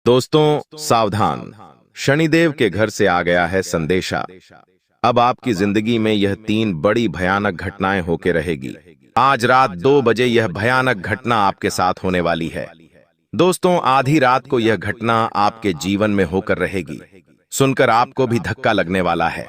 दोस्तों सावधान, शनिदेव के घर से आ गया है संदेशा। अब आपकी जिंदगी में यह 3 बड़ी भयानक घटनाएं होके रहेगी। आज रात 2 बजे यह भयानक घटना आपके साथ होने वाली है। दोस्तों, आधी रात को यह घटना आपके जीवन में होकर रहेगी। सुनकर आपको भी धक्का लगने वाला है।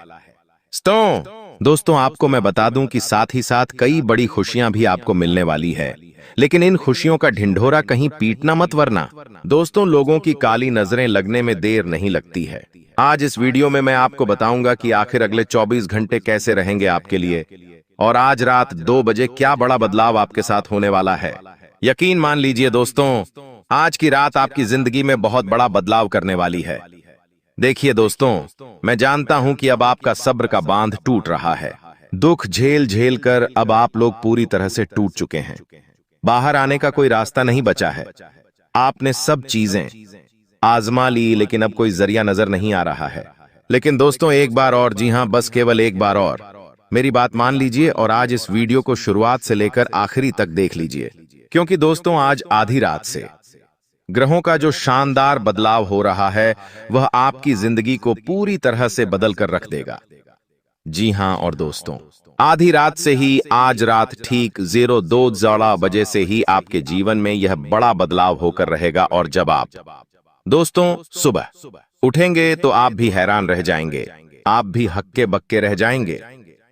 दोस्तों, आपको मैं बता दूं कि साथ ही साथ कई बड़ी खुशियां भी आपको मिलने वाली है, लेकिन इन खुशियों का ढिंढोरा कहीं पीटना मत, वरना दोस्तों लोगों की काली नजरें लगने में देर नहीं लगती है। आज इस वीडियो में मैं आपको बताऊंगा कि आखिर अगले 24 घंटे कैसे रहेंगे आपके लिए, और आज रात 2 बजे क्या बड़ा बदलाव आपके साथ होने वाला है। यकीन मान लीजिए दोस्तों, आज की रात आपकी जिंदगी में बहुत बड़ा बदलाव करने वाली है। देखिए दोस्तों, मैं जानता हूं कि अब आपका सब्र का बांध टूट रहा है। दुख झेल झेल कर अब आप लोग पूरी तरह से टूट चुके हैं। बाहर आने का कोई रास्ता नहीं बचा है। आपने सब चीजें आजमा ली, लेकिन अब कोई जरिया नजर नहीं आ रहा है। लेकिन दोस्तों, एक बार और, जी हां, बस केवल एक बार और मेरी बात मान लीजिए और आज इस वीडियो को शुरुआत से लेकर आखिरी तक देख लीजिए, क्योंकि दोस्तों आज आधी रात से ग्रहों का जो शानदार बदलाव हो रहा है वह आपकी जिंदगी को पूरी तरह से बदल कर रख देगा। जी हां, और दोस्तों आधी रात से ही आज रात ठीक 02:14 बजे से ही आपके जीवन में यह बड़ा बदलाव होकर रहेगा। और जब आप दोस्तों सुबह उठेंगे तो आप भी हैरान रह जाएंगे, आप भी हक्के बक्के रह जाएंगे,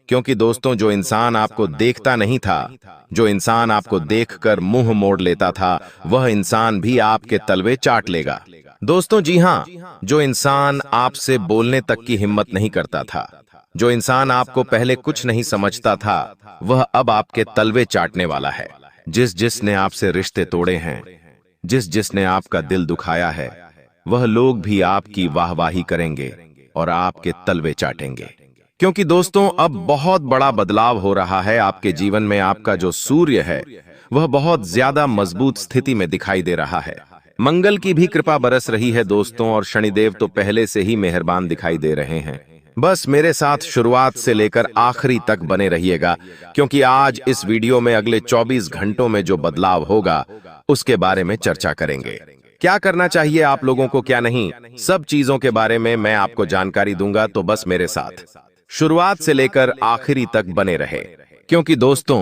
क्योंकि दोस्तों जो इंसान आपको देखता नहीं था, जो इंसान आपको देखकर मुंह मोड़ लेता था, वह इंसान भी आपके तलवे चाट लेगा। दोस्तों जी हां, जो इंसान आपसे बोलने तक की हिम्मत नहीं करता था, जो इंसान आपको पहले कुछ नहीं समझता था, वह अब आपके तलवे चाटने वाला है। जिसने आपसे रिश्ते तोड़े हैं, जिसने आपका दिल दुखाया है, वह लोग भी आपकी वाहवाही करेंगे और आपके तलवे चाटेंगे। क्योंकि दोस्तों अब बहुत बड़ा बदलाव हो रहा है आपके जीवन में। आपका जो सूर्य है वह बहुत ज्यादा मजबूत स्थिति में दिखाई दे रहा है। मंगल की भी कृपा बरस रही है दोस्तों, और शनिदेव तो पहले से ही मेहरबान दिखाई दे रहे हैं। बस मेरे साथ शुरुआत से लेकर आखिरी तक बने रहिएगा, क्योंकि आज इस वीडियो में अगले 24 घंटों में जो बदलाव होगा उसके बारे में चर्चा करेंगे। क्या करना चाहिए आप लोगों को, क्या नहीं, सब चीजों के बारे में मैं आपको जानकारी दूंगा। तो बस मेरे साथ शुरुआत से लेकर आखिरी तक बने रहे, क्योंकि दोस्तों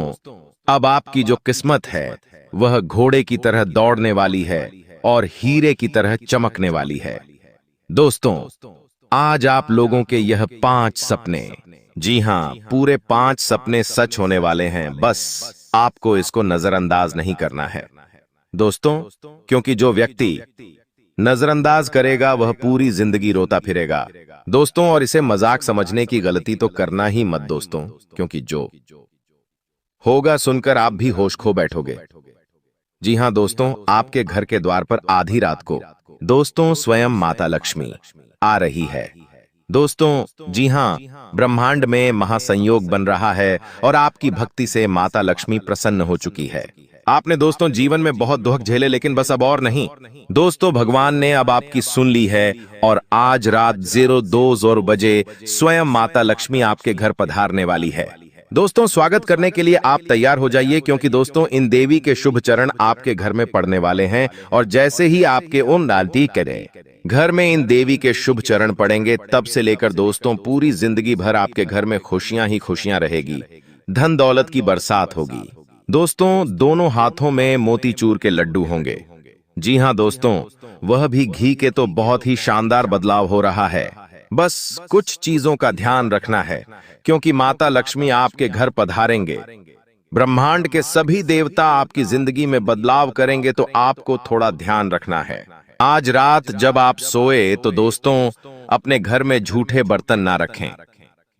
अब आपकी जो किस्मत है वह घोड़े की तरह दौड़ने वाली है और हीरे की तरह चमकने वाली है। दोस्तों आज आप लोगों के यह 5 सपने, जी हां, पूरे 5 सपने सच होने वाले हैं। बस आपको इसको नजरअंदाज नहीं करना है दोस्तों, क्योंकि जो व्यक्ति नजरअंदाज करेगा वह पूरी जिंदगी रोता फिरेगा दोस्तों। और इसे मजाक समझने की गलती तो करना ही मत दोस्तों, क्योंकि जो होगा सुनकर आप भी होश खो बैठोगे। जी हां दोस्तों, आपके घर के द्वार पर आधी रात को दोस्तों स्वयं माता लक्ष्मी आ रही है। दोस्तों जी हां, ब्रह्मांड में महासंयोग बन रहा है और आपकी भक्ति से माता लक्ष्मी प्रसन्न हो चुकी है। आपने दोस्तों जीवन में बहुत दुख झेले, लेकिन बस अब और नहीं दोस्तों, भगवान ने अब आपकी सुन ली है और आज रात 02 बजे स्वयं माता लक्ष्मी आपके घर पधारने वाली है। दोस्तों स्वागत करने के लिए आप तैयार हो जाइए, क्योंकि दोस्तों इन देवी के शुभ चरण आपके घर में पड़ने वाले हैं। और जैसे ही आपके उन डालती करे घर में इन देवी के शुभ चरण पड़ेंगे, तब से लेकर दोस्तों पूरी जिंदगी भर आपके घर में खुशियां ही खुशियां रहेगी, धन दौलत की बरसात होगी। दोस्तों दोनों हाथों में मोतीचूर के लड्डू होंगे। जी हां दोस्तों, वह भी घी के। तो बहुत ही शानदार बदलाव हो रहा है। बस कुछ चीजों का ध्यान रखना है, क्योंकि माता लक्ष्मी आपके घर पधारेंगे। ब्रह्मांड के सभी देवता आपकी जिंदगी में बदलाव करेंगे, तो आपको थोड़ा ध्यान रखना है। आज रात जब आप सोए तो दोस्तों अपने घर में झूठे बर्तन ना रखें,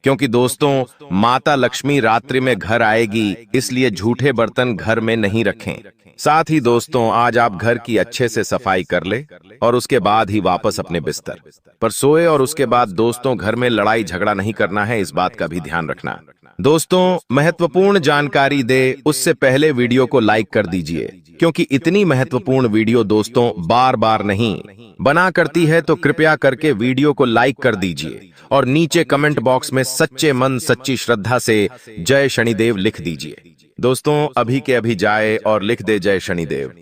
क्योंकि दोस्तों माता लक्ष्मी रात्रि में घर आएगी, इसलिए झूठे बर्तन घर में नहीं रखें। साथ ही दोस्तों आज आप घर की अच्छे से सफाई कर ले और उसके बाद ही वापस अपने बिस्तर पर सोए। और उसके बाद दोस्तों घर में लड़ाई झगड़ा नहीं करना है, इस बात का भी ध्यान रखना। दोस्तों महत्वपूर्ण जानकारी दे उससे पहले वीडियो को लाइक कर दीजिए, क्योंकि इतनी महत्वपूर्ण वीडियो दोस्तों बार बार नहीं बना करती है। तो कृपया करके वीडियो को लाइक कर दीजिए और नीचे कमेंट बॉक्स में सच्चे मन सच्ची श्रद्धा से जय शनिदेव लिख दीजिए। दोस्तों अभी के अभी जाए और लिख दे जय शनिदेव।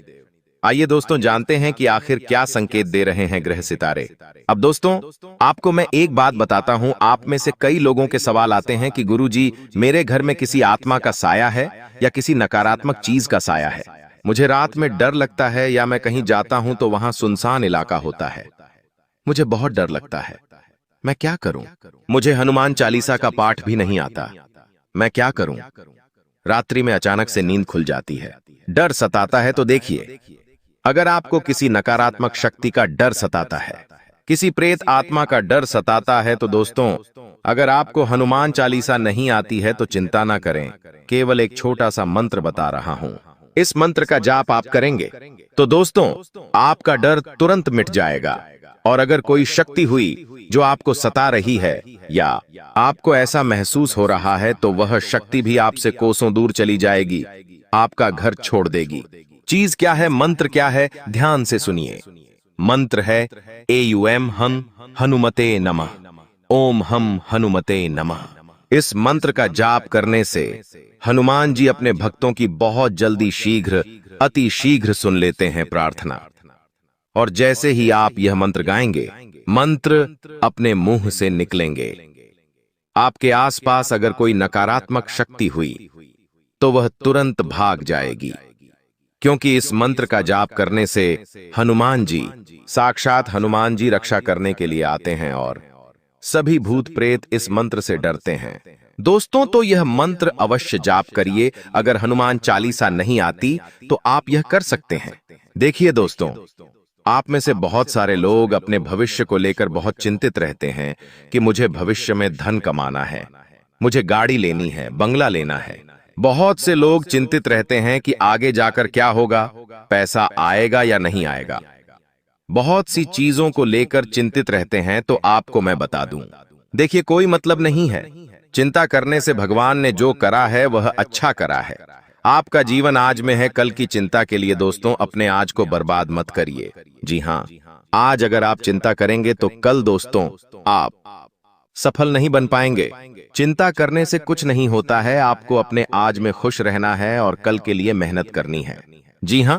आइए दोस्तों जानते हैं कि आखिर क्या संकेत दे रहे हैं ग्रह सितारे। अब दोस्तों, आपको मैं एक बात बताता हूं। आप में से कई लोगों के सवाल आते हैं कि गुरुजी, मेरे घर में किसी आत्मा का साया है या किसी नकारात्मक चीज का साया है। मुझे रात में डर लगता है या मैं कहीं जाता हूं तो वहां सुनसान इलाका होता है। मुझे बहुत डर लगता है, मैं क्या करूं? मुझे हनुमान चालीसा का पाठ भी नहीं आता, मैं क्या करूं? रात्रि में अचानक से नींद खुल जाती है, डर सताता है। तो देखिए, अगर आपको किसी नकारात्मक शक्ति का डर सताता है, किसी प्रेत आत्मा का डर सताता है, तो दोस्तों, अगर आपको हनुमान चालीसा नहीं आती है तो चिंता ना करें। केवल एक छोटा सा मंत्र बता रहा हूं। इस मंत्र का जाप आप करेंगे तो दोस्तों, आपका डर तुरंत मिट जाएगा। और अगर कोई शक्ति हुई जो आपको सता रही है या आपको ऐसा महसूस हो रहा है, तो वह शक्ति भी आपसे कोसों दूर चली जाएगी, आपका घर छोड़ देगी। चीज क्या है, मंत्र क्या है, ध्यान से सुनिए। मंत्र है एयुएम हम हनुमते नमः, ओम हम हनुमते नमः। इस मंत्र का जाप करने से हनुमान जी अपने भक्तों की बहुत जल्दी शीघ्र, अति शीघ्र सुन लेते हैं प्रार्थना। और जैसे ही आप यह मंत्र गाएंगे, मंत्र अपने मुंह से निकलेंगे। आपके आसपास अगर कोई नकारात्मक शक्ति हुई तो वह तुरंत भाग जाएगी, क्योंकि इस मंत्र का जाप करने से हनुमान जी, साक्षात हनुमान जी रक्षा करने के लिए आते हैं और सभी भूत प्रेत इस मंत्र से डरते हैं। दोस्तों, तो यह मंत्र अवश्य जाप करिए। अगर हनुमान चालीसा नहीं आती तो आप यह कर सकते हैं। देखिए दोस्तों, आप में से बहुत सारे लोग अपने भविष्य को लेकर बहुत चिंतित रहते हैं कि मुझे भविष्य में धन कमाना है, मुझे गाड़ी लेनी है, बंगला लेना है। बहुत से लोग चिंतित रहते हैं कि आगे जाकर क्या होगा, पैसा आएगा या नहीं आएगा। बहुत सी चीजों को लेकर चिंतित रहते हैं। तो आपको मैं बता दूं, देखिए, कोई मतलब नहीं है। चिंता करने से भगवान ने जो करा है वह अच्छा करा है। आपका जीवन आज में है, कल की चिंता के लिए दोस्तों अपने आज को बर्बाद मत करिए। जी हां, आज अगर आप चिंता करेंगे तो कल दोस्तों आप सफल नहीं बन पाएंगे। चिंता करने से कुछ नहीं होता है। आपको अपने आज में खुश रहना है और कल के लिए मेहनत करनी है। जी हां,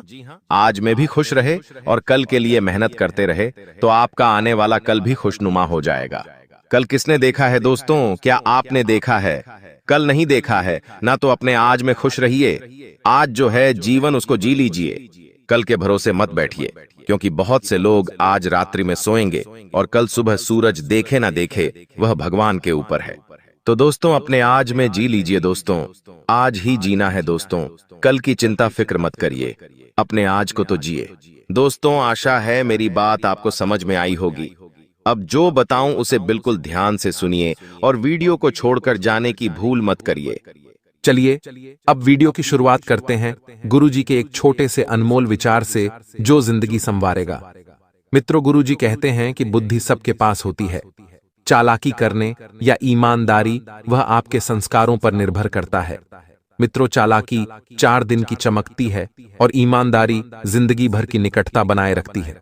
आज में भी खुश रहे और कल के लिए मेहनत करते रहे तो आपका आने वाला कल भी खुशनुमा हो जाएगा। कल किसने देखा है दोस्तों? क्या आपने देखा है? कल नहीं देखा है ना, तो अपने आज में खुश रहिए। आज जो है जीवन, उसको जी लीजिए। कल के भरोसे मत बैठिए, क्योंकि बहुत से लोग आज रात्रि में सोएंगे और कल सुबह सूरज देखे ना देखे, वह भगवान के ऊपर है। तो दोस्तों, अपने आज में जी लीजिए दोस्तों। आज ही जीना है दोस्तों, कल की चिंता फिक्र मत करिए, अपने आज को तो जिए। दोस्तों, आशा है मेरी बात आपको समझ में आई होगी। अब जो बताऊं उसे बिल्कुल ध्यान से सुनिए और वीडियो को छोड़कर जाने की भूल मत करिए। चलिए अब वीडियो की शुरुआत करते हैं गुरुजी के एक छोटे से अनमोल विचार से जो जिंदगी संवारेगा। मित्रों, गुरुजी कहते हैं कि बुद्धि सबके पास होती है। चालाकी करने या ईमानदारी वह आपके संस्कारों पर निर्भर करता है। मित्रों, चालाकी 4 दिन की चमकती है और ईमानदारी जिंदगी भर की निकटता बनाए रखती है।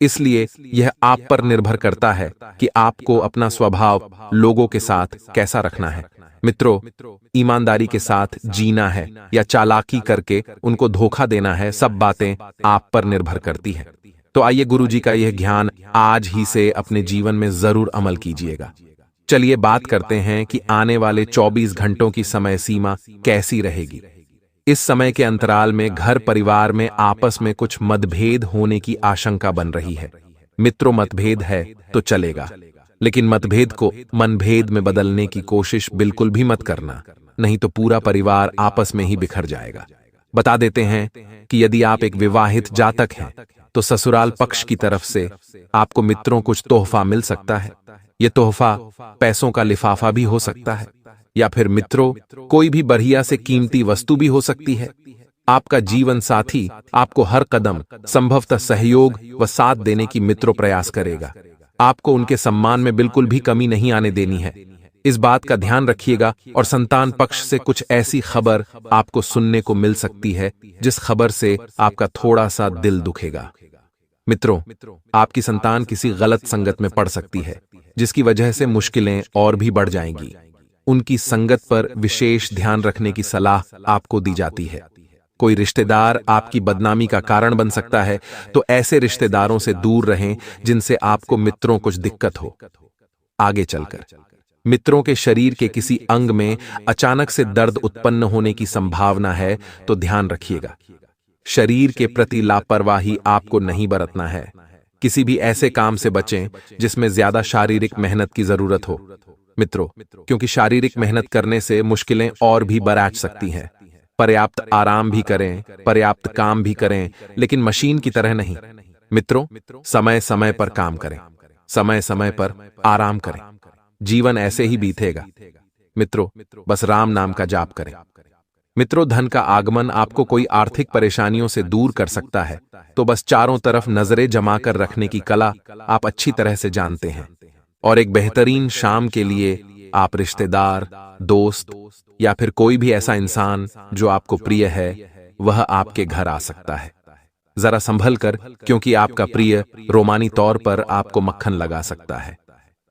इसलिए यह आप पर निर्भर करता है कि आपको अपना स्वभाव लोगों के साथ कैसा रखना है। मित्रों, ईमानदारी के साथ जीना है या चालाकी करके उनको धोखा देना है, सब बातें आप पर निर्भर करती हैं। तो आइए गुरुजी का यह ज्ञान आज ही से अपने जीवन में जरूर अमल कीजिएगा। चलिए बात करते हैं कि आने वाले 24 घंटों की समय सीमा कैसी रहेगी। इस समय के अंतराल में घर परिवार में आपस में कुछ मतभेद होने की आशंका बन रही है। मित्रों, मतभेद है तो चलेगा, लेकिन मतभेद को मनभेद में बदलने की कोशिश बिल्कुल भी मत करना, नहीं तो पूरा परिवार आपस में ही बिखर जाएगा। बता देते हैं कि यदि आप एक विवाहित जातक हैं तो ससुराल पक्ष की तरफ से आपको मित्रों कुछ तोहफा मिल सकता है। यह तोहफा पैसों का लिफाफा भी हो सकता है, या फिर मित्रों कोई भी बढ़िया से कीमती वस्तु भी हो सकती है। आपका जीवन साथी आपको हर कदम संभवतः सहयोग व साथ देने की मित्रों प्रयास करेगा। आपको उनके सम्मान में बिल्कुल भी कमी नहीं आने देनी है। इस बात का ध्यान रखिएगा। और संतान पक्ष से कुछ ऐसी खबर आपको सुनने को मिल सकती है जिस खबर से आपका थोड़ा सा दिल दुखेगा। मित्रों, आपकी संतान किसी गलत संगत में पड़ सकती है, जिसकी वजह से मुश्किलें और भी बढ़ जाएंगी। उनकी संगत पर विशेष ध्यान रखने की सलाह आपको दी जाती है। कोई रिश्तेदार आपकी बदनामी का कारण बन सकता है, तो ऐसे रिश्तेदारों से दूर रहें जिनसे आपको मित्रों कुछ दिक्कत हो। आगे चलकर मित्रों के शरीर के किसी अंग में अचानक से दर्द उत्पन्न होने की संभावना है, तो ध्यान रखिएगा। शरीर के प्रति लापरवाही आपको नहीं बरतना है। किसी भी ऐसे काम से बचें जिसमें ज्यादा शारीरिक मेहनत की जरूरत हो। मित्रों, क्योंकि शारीरिक मेहनत करने से मुश्किलें और भी बराच सकती हैं। पर्याप्त आराम भी करें, पर्याप्त काम भी करें, लेकिन मशीन की तरह नहीं। मित्रों, समय समय पर काम करें, समय समय पर आराम करें। जीवन ऐसे ही बीतेगा। मित्रों, बस राम नाम का जाप करें। मित्रों, धन का आगमन आपको कोई आर्थिक परेशानियों से दूर कर सकता है, तो बस चारों तरफ नजरें जमा कर रखने की कला आप अच्छी तरह से जानते हैं। और एक बेहतरीन शाम के लिए आप रिश्तेदार, दोस्त या फिर कोई भी ऐसा इंसान जो आपको प्रिय है, वह आपके घर आ सकता है। जरा संभल कर, क्योंकि आपका प्रिय रोमानी तौर पर आपको मक्खन लगा सकता है।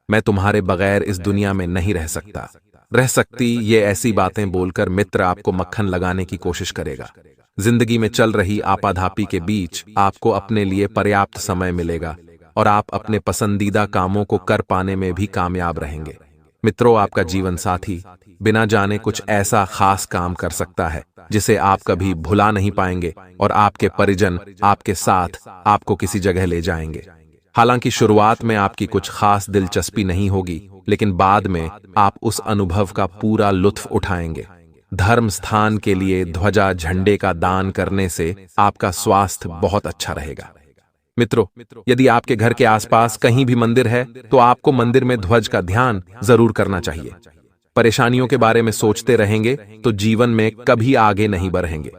मैं तुम्हारे बगैर इस दुनिया में नहीं रह सकता, रह सकती, ये ऐसी बातें बोलकर मित्र आपको मक्खन लगाने की कोशिश करेगा। जिंदगी में चल रही आपाधापी के बीच आपको अपने लिए पर्याप्त समय मिलेगा और आप अपने पसंदीदा कामों को कर पाने में भी कामयाब रहेंगे। मित्रों, आपका जीवन साथी बिना जाने कुछ ऐसा खास काम कर सकता है जिसे आप कभी भुला नहीं पाएंगे, और आपके परिजन आपके साथ आपको किसी जगह ले जाएंगे। हालांकि शुरुआत में आपकी कुछ खास दिलचस्पी नहीं होगी, लेकिन बाद में आप उस अनुभव का पूरा लुत्फ उठाएंगे। धर्म स्थान के लिए ध्वजा झंडे का दान करने से आपका स्वास्थ्य बहुत अच्छा रहेगा। मित्रों, यदि आपके घर के आसपास कहीं भी मंदिर है, तो आपको मंदिर में ध्वज का ध्यान जरूर करना चाहिए। परेशानियों के बारे में सोचते रहेंगे तो जीवन में कभी आगे नहीं बढ़ेंगे।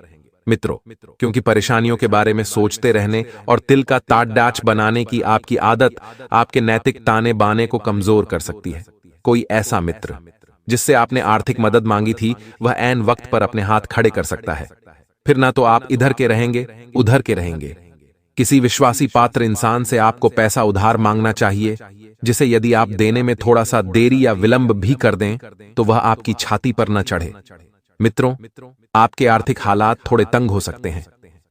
मित्रों, क्योंकि परेशानियों के बारे में सोचते रहने और तिल का ताड़ बनाने की आपकी आदत आपके नैतिक ताने बाने को कमजोर कर सकती है। कोई ऐसा मित्र जिससे आपने आर्थिक मदद मांगी थी, वह ऐन वक्त पर अपने हाथ खड़े कर सकता है। फिर ना तो आप इधर के रहेंगे, उधर के रहेंगे। किसी विश्वासी पात्र इंसान से आपको पैसा उधार मांगना चाहिए, जिसे यदि आप देने में थोड़ा सा देरी या विलंब भी कर दें, तो वह आपकी छाती पर न चढ़े। मित्रों, आपके आर्थिक हालात थोड़े तंग हो सकते हैं।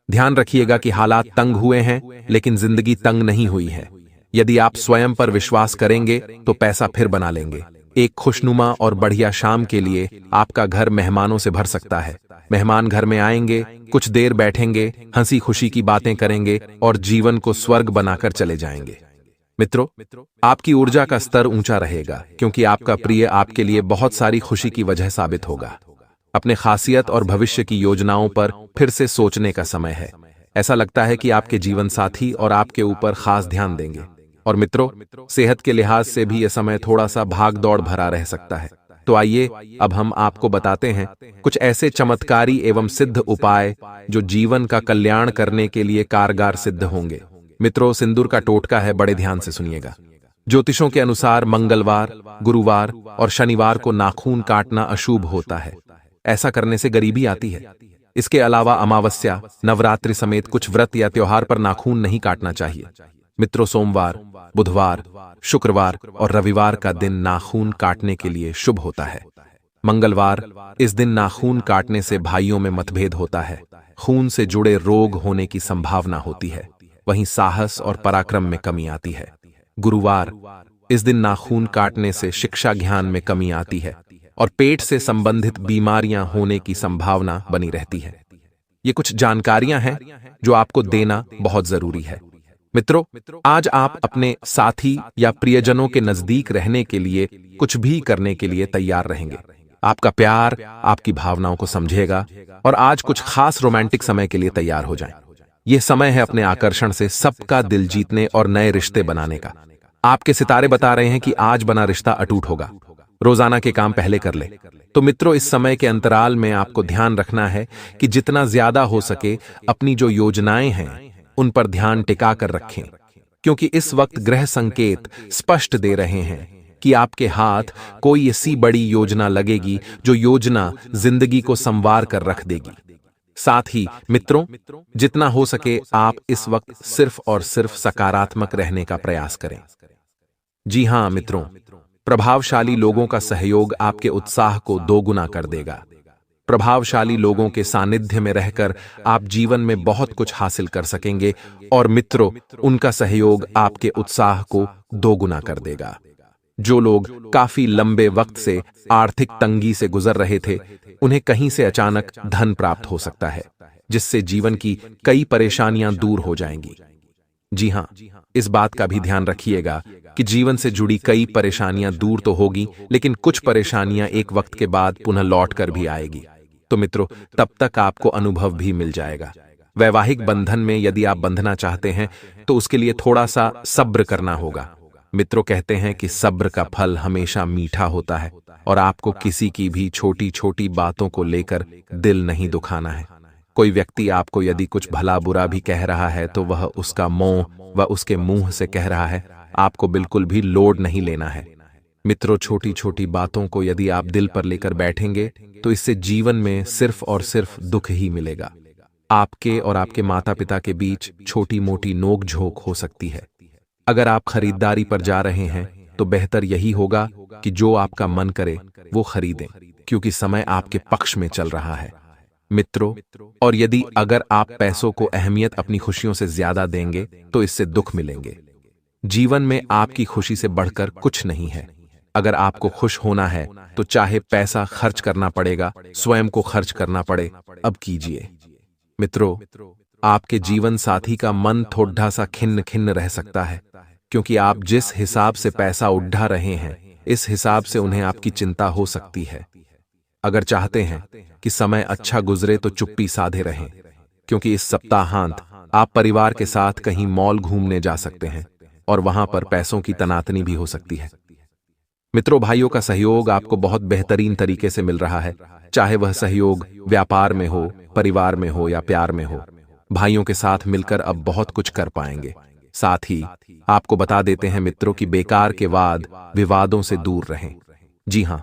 ध्यान रखिएगा कि हालात तंग हुए हैं, लेकिन जिंदगी तंग नहीं हुई है। यदि आप स्वयं पर विश्वास करेंगे तो पैसा फिर बना लेंगे। एक खुशनुमा और बढ़िया शाम के लिए आपका घर मेहमानों से भर सकता है। मेहमान घर में आएंगे, कुछ देर बैठेंगे, हंसी खुशी की बातें करेंगे और जीवन को स्वर्ग बनाकर चले जाएंगे। मित्रों, आपकी ऊर्जा का स्तर ऊंचा रहेगा, क्योंकि आपका प्रिय आपके लिए बहुत सारी खुशी की वजह साबित होगा। अपने खासियत और भविष्य की योजनाओं पर फिर से सोचने का समय है। ऐसा लगता है कि आपके जीवन साथी और आपके ऊपर खास ध्यान देंगे। और मित्रों, सेहत के लिहाज से भी यह समय थोड़ा सा भाग दौड़ भरा रह सकता है। तो आइए अब हम आपको बताते हैं कुछ ऐसे चमत्कारी एवं सिद्ध उपाय जो जीवन का कल्याण करने के लिए कारगर सिद्ध होंगे। मित्रों, सिंदूर का टोटका है, बड़े ध्यान से सुनिएगा। ज्योतिषों के अनुसार मंगलवार, गुरुवार और शनिवार को नाखून काटना अशुभ होता है। ऐसा करने से गरीबी आती है। इसके अलावा अमावस्या, नवरात्रि समेत कुछ व्रत या त्योहार पर नाखून नहीं काटना चाहिए। मित्रों, सोमवार, बुधवार, शुक्रवार और रविवार का दिन नाखून काटने के लिए शुभ होता है। मंगलवार, इस दिन नाखून काटने से भाइयों में मतभेद होता है, खून से जुड़े रोग होने की संभावना होती है, वहीं साहस और पराक्रम में कमी आती है। गुरुवार, इस दिन नाखून काटने से शिक्षा ज्ञान में कमी आती है और पेट से संबंधित बीमारियां होने की संभावना बनी रहती है। ये कुछ जानकारियां हैं जो आपको देना बहुत जरूरी है। मित्रों, आज आप अपने साथी या प्रियजनों के नजदीक रहने के लिए कुछ भी करने के लिए तैयार रहेंगे। आपका प्यार आपकी भावनाओं को समझेगा और आज कुछ खास रोमांटिक समय के लिए तैयार हो जाएं। यह समय है अपने आकर्षण से सबका दिल जीतने और नए रिश्ते बनाने का। आपके सितारे बता रहे हैं कि आज बना रिश्ता अटूट होगा। रोजाना के काम पहले कर ले। तो मित्रों, इस समय के अंतराल में आपको ध्यान रखना है कि जितना ज्यादा हो सके अपनी जो योजनाएं हैं उन पर ध्यान टिका कर रखें, क्योंकि इस वक्त ग्रह संकेत स्पष्ट दे रहे हैं कि आपके हाथ कोई ऐसी बड़ी योजना लगेगी जो योजना जिंदगी को संवार कर रख देगी। साथ ही मित्रों, जितना हो सके आप इस वक्त सिर्फ और सिर्फ सकारात्मक रहने का प्रयास करें। जी हां मित्रों, प्रभावशाली लोगों का सहयोग आपके उत्साह को दोगुना कर देगा। प्रभावशाली लोगों के सानिध्य में रहकर आप जीवन में बहुत कुछ हासिल कर सकेंगे और मित्रों, उनका सहयोग आपके उत्साह को दोगुना कर देगा। जो लोग काफी लंबे वक्त से आर्थिक तंगी से गुजर रहे थे, उन्हें कहीं से अचानक धन प्राप्त हो सकता है, जिससे जीवन की कई परेशानियां दूर हो जाएंगी। जी हां, इस बात का भी ध्यान रखिएगा कि जीवन से जुड़ी कई परेशानियां दूर तो होगी, लेकिन कुछ परेशानियां एक वक्त के बाद पुनः लौट कर भी आएगी। तो मित्रों, तब तक आपको अनुभव भी मिल जाएगा। वैवाहिक बंधन में यदि आप बंधना चाहते हैं तो उसके लिए थोड़ा सा सब्र करना होगा। मित्रों कहते हैं कि सब्र का फल हमेशा मीठा होता है और आपको किसी की भी छोटी छोटी बातों को लेकर दिल नहीं दुखाना है। कोई व्यक्ति आपको यदि कुछ भला बुरा भी कह रहा है तो वह उसका मोह व उसके मुंह से कह रहा है, आपको बिल्कुल भी लोड नहीं लेना है। मित्रों, छोटी छोटी बातों को यदि आप दिल पर लेकर बैठेंगे तो इससे जीवन में सिर्फ और सिर्फ दुख ही मिलेगा। आपके और आपके माता पिता के बीच छोटी मोटी नोक झोंक हो सकती है। अगर आप खरीदारी पर जा रहे हैं तो बेहतर यही होगा कि जो आपका मन करे वो खरीदें, क्योंकि समय आपके पक्ष में चल रहा है। मित्रों, और यदि अगर आप पैसों को अहमियत अपनी खुशियों से ज्यादा देंगे तो इससे दुख मिलेंगे। जीवन में आपकी खुशी से बढ़कर कुछ नहीं है। अगर आपको खुश होना है तो चाहे पैसा खर्च करना पड़ेगा, स्वयं को खर्च करना पड़े, अब कीजिए। मित्रों, आपके जीवन साथी का मन थोड़ा सा खिन्न खिन्न रह सकता है, क्योंकि आप जिस हिसाब से पैसा उड़ा रहे हैं, इस हिसाब से उन्हें आपकी चिंता हो सकती है। अगर चाहते हैं कि समय अच्छा गुजरे तो चुप्पी साधे रहें, क्योंकि इस सप्ताहांत आप परिवार के साथ कहीं मॉल घूमने जा सकते हैं और वहां पर पैसों की तनातनी भी हो सकती है। मित्रों, भाइयों का सहयोग आपको बहुत बेहतरीन तरीके से मिल रहा है, चाहे वह सहयोग व्यापार में हो, परिवार में हो या प्यार में हो। भाइयों के साथ मिलकर अब बहुत कुछ कर पाएंगे। साथ ही आपको बता देते हैं मित्रों कि बेकार के वाद विवादों से दूर रहें। जी हां,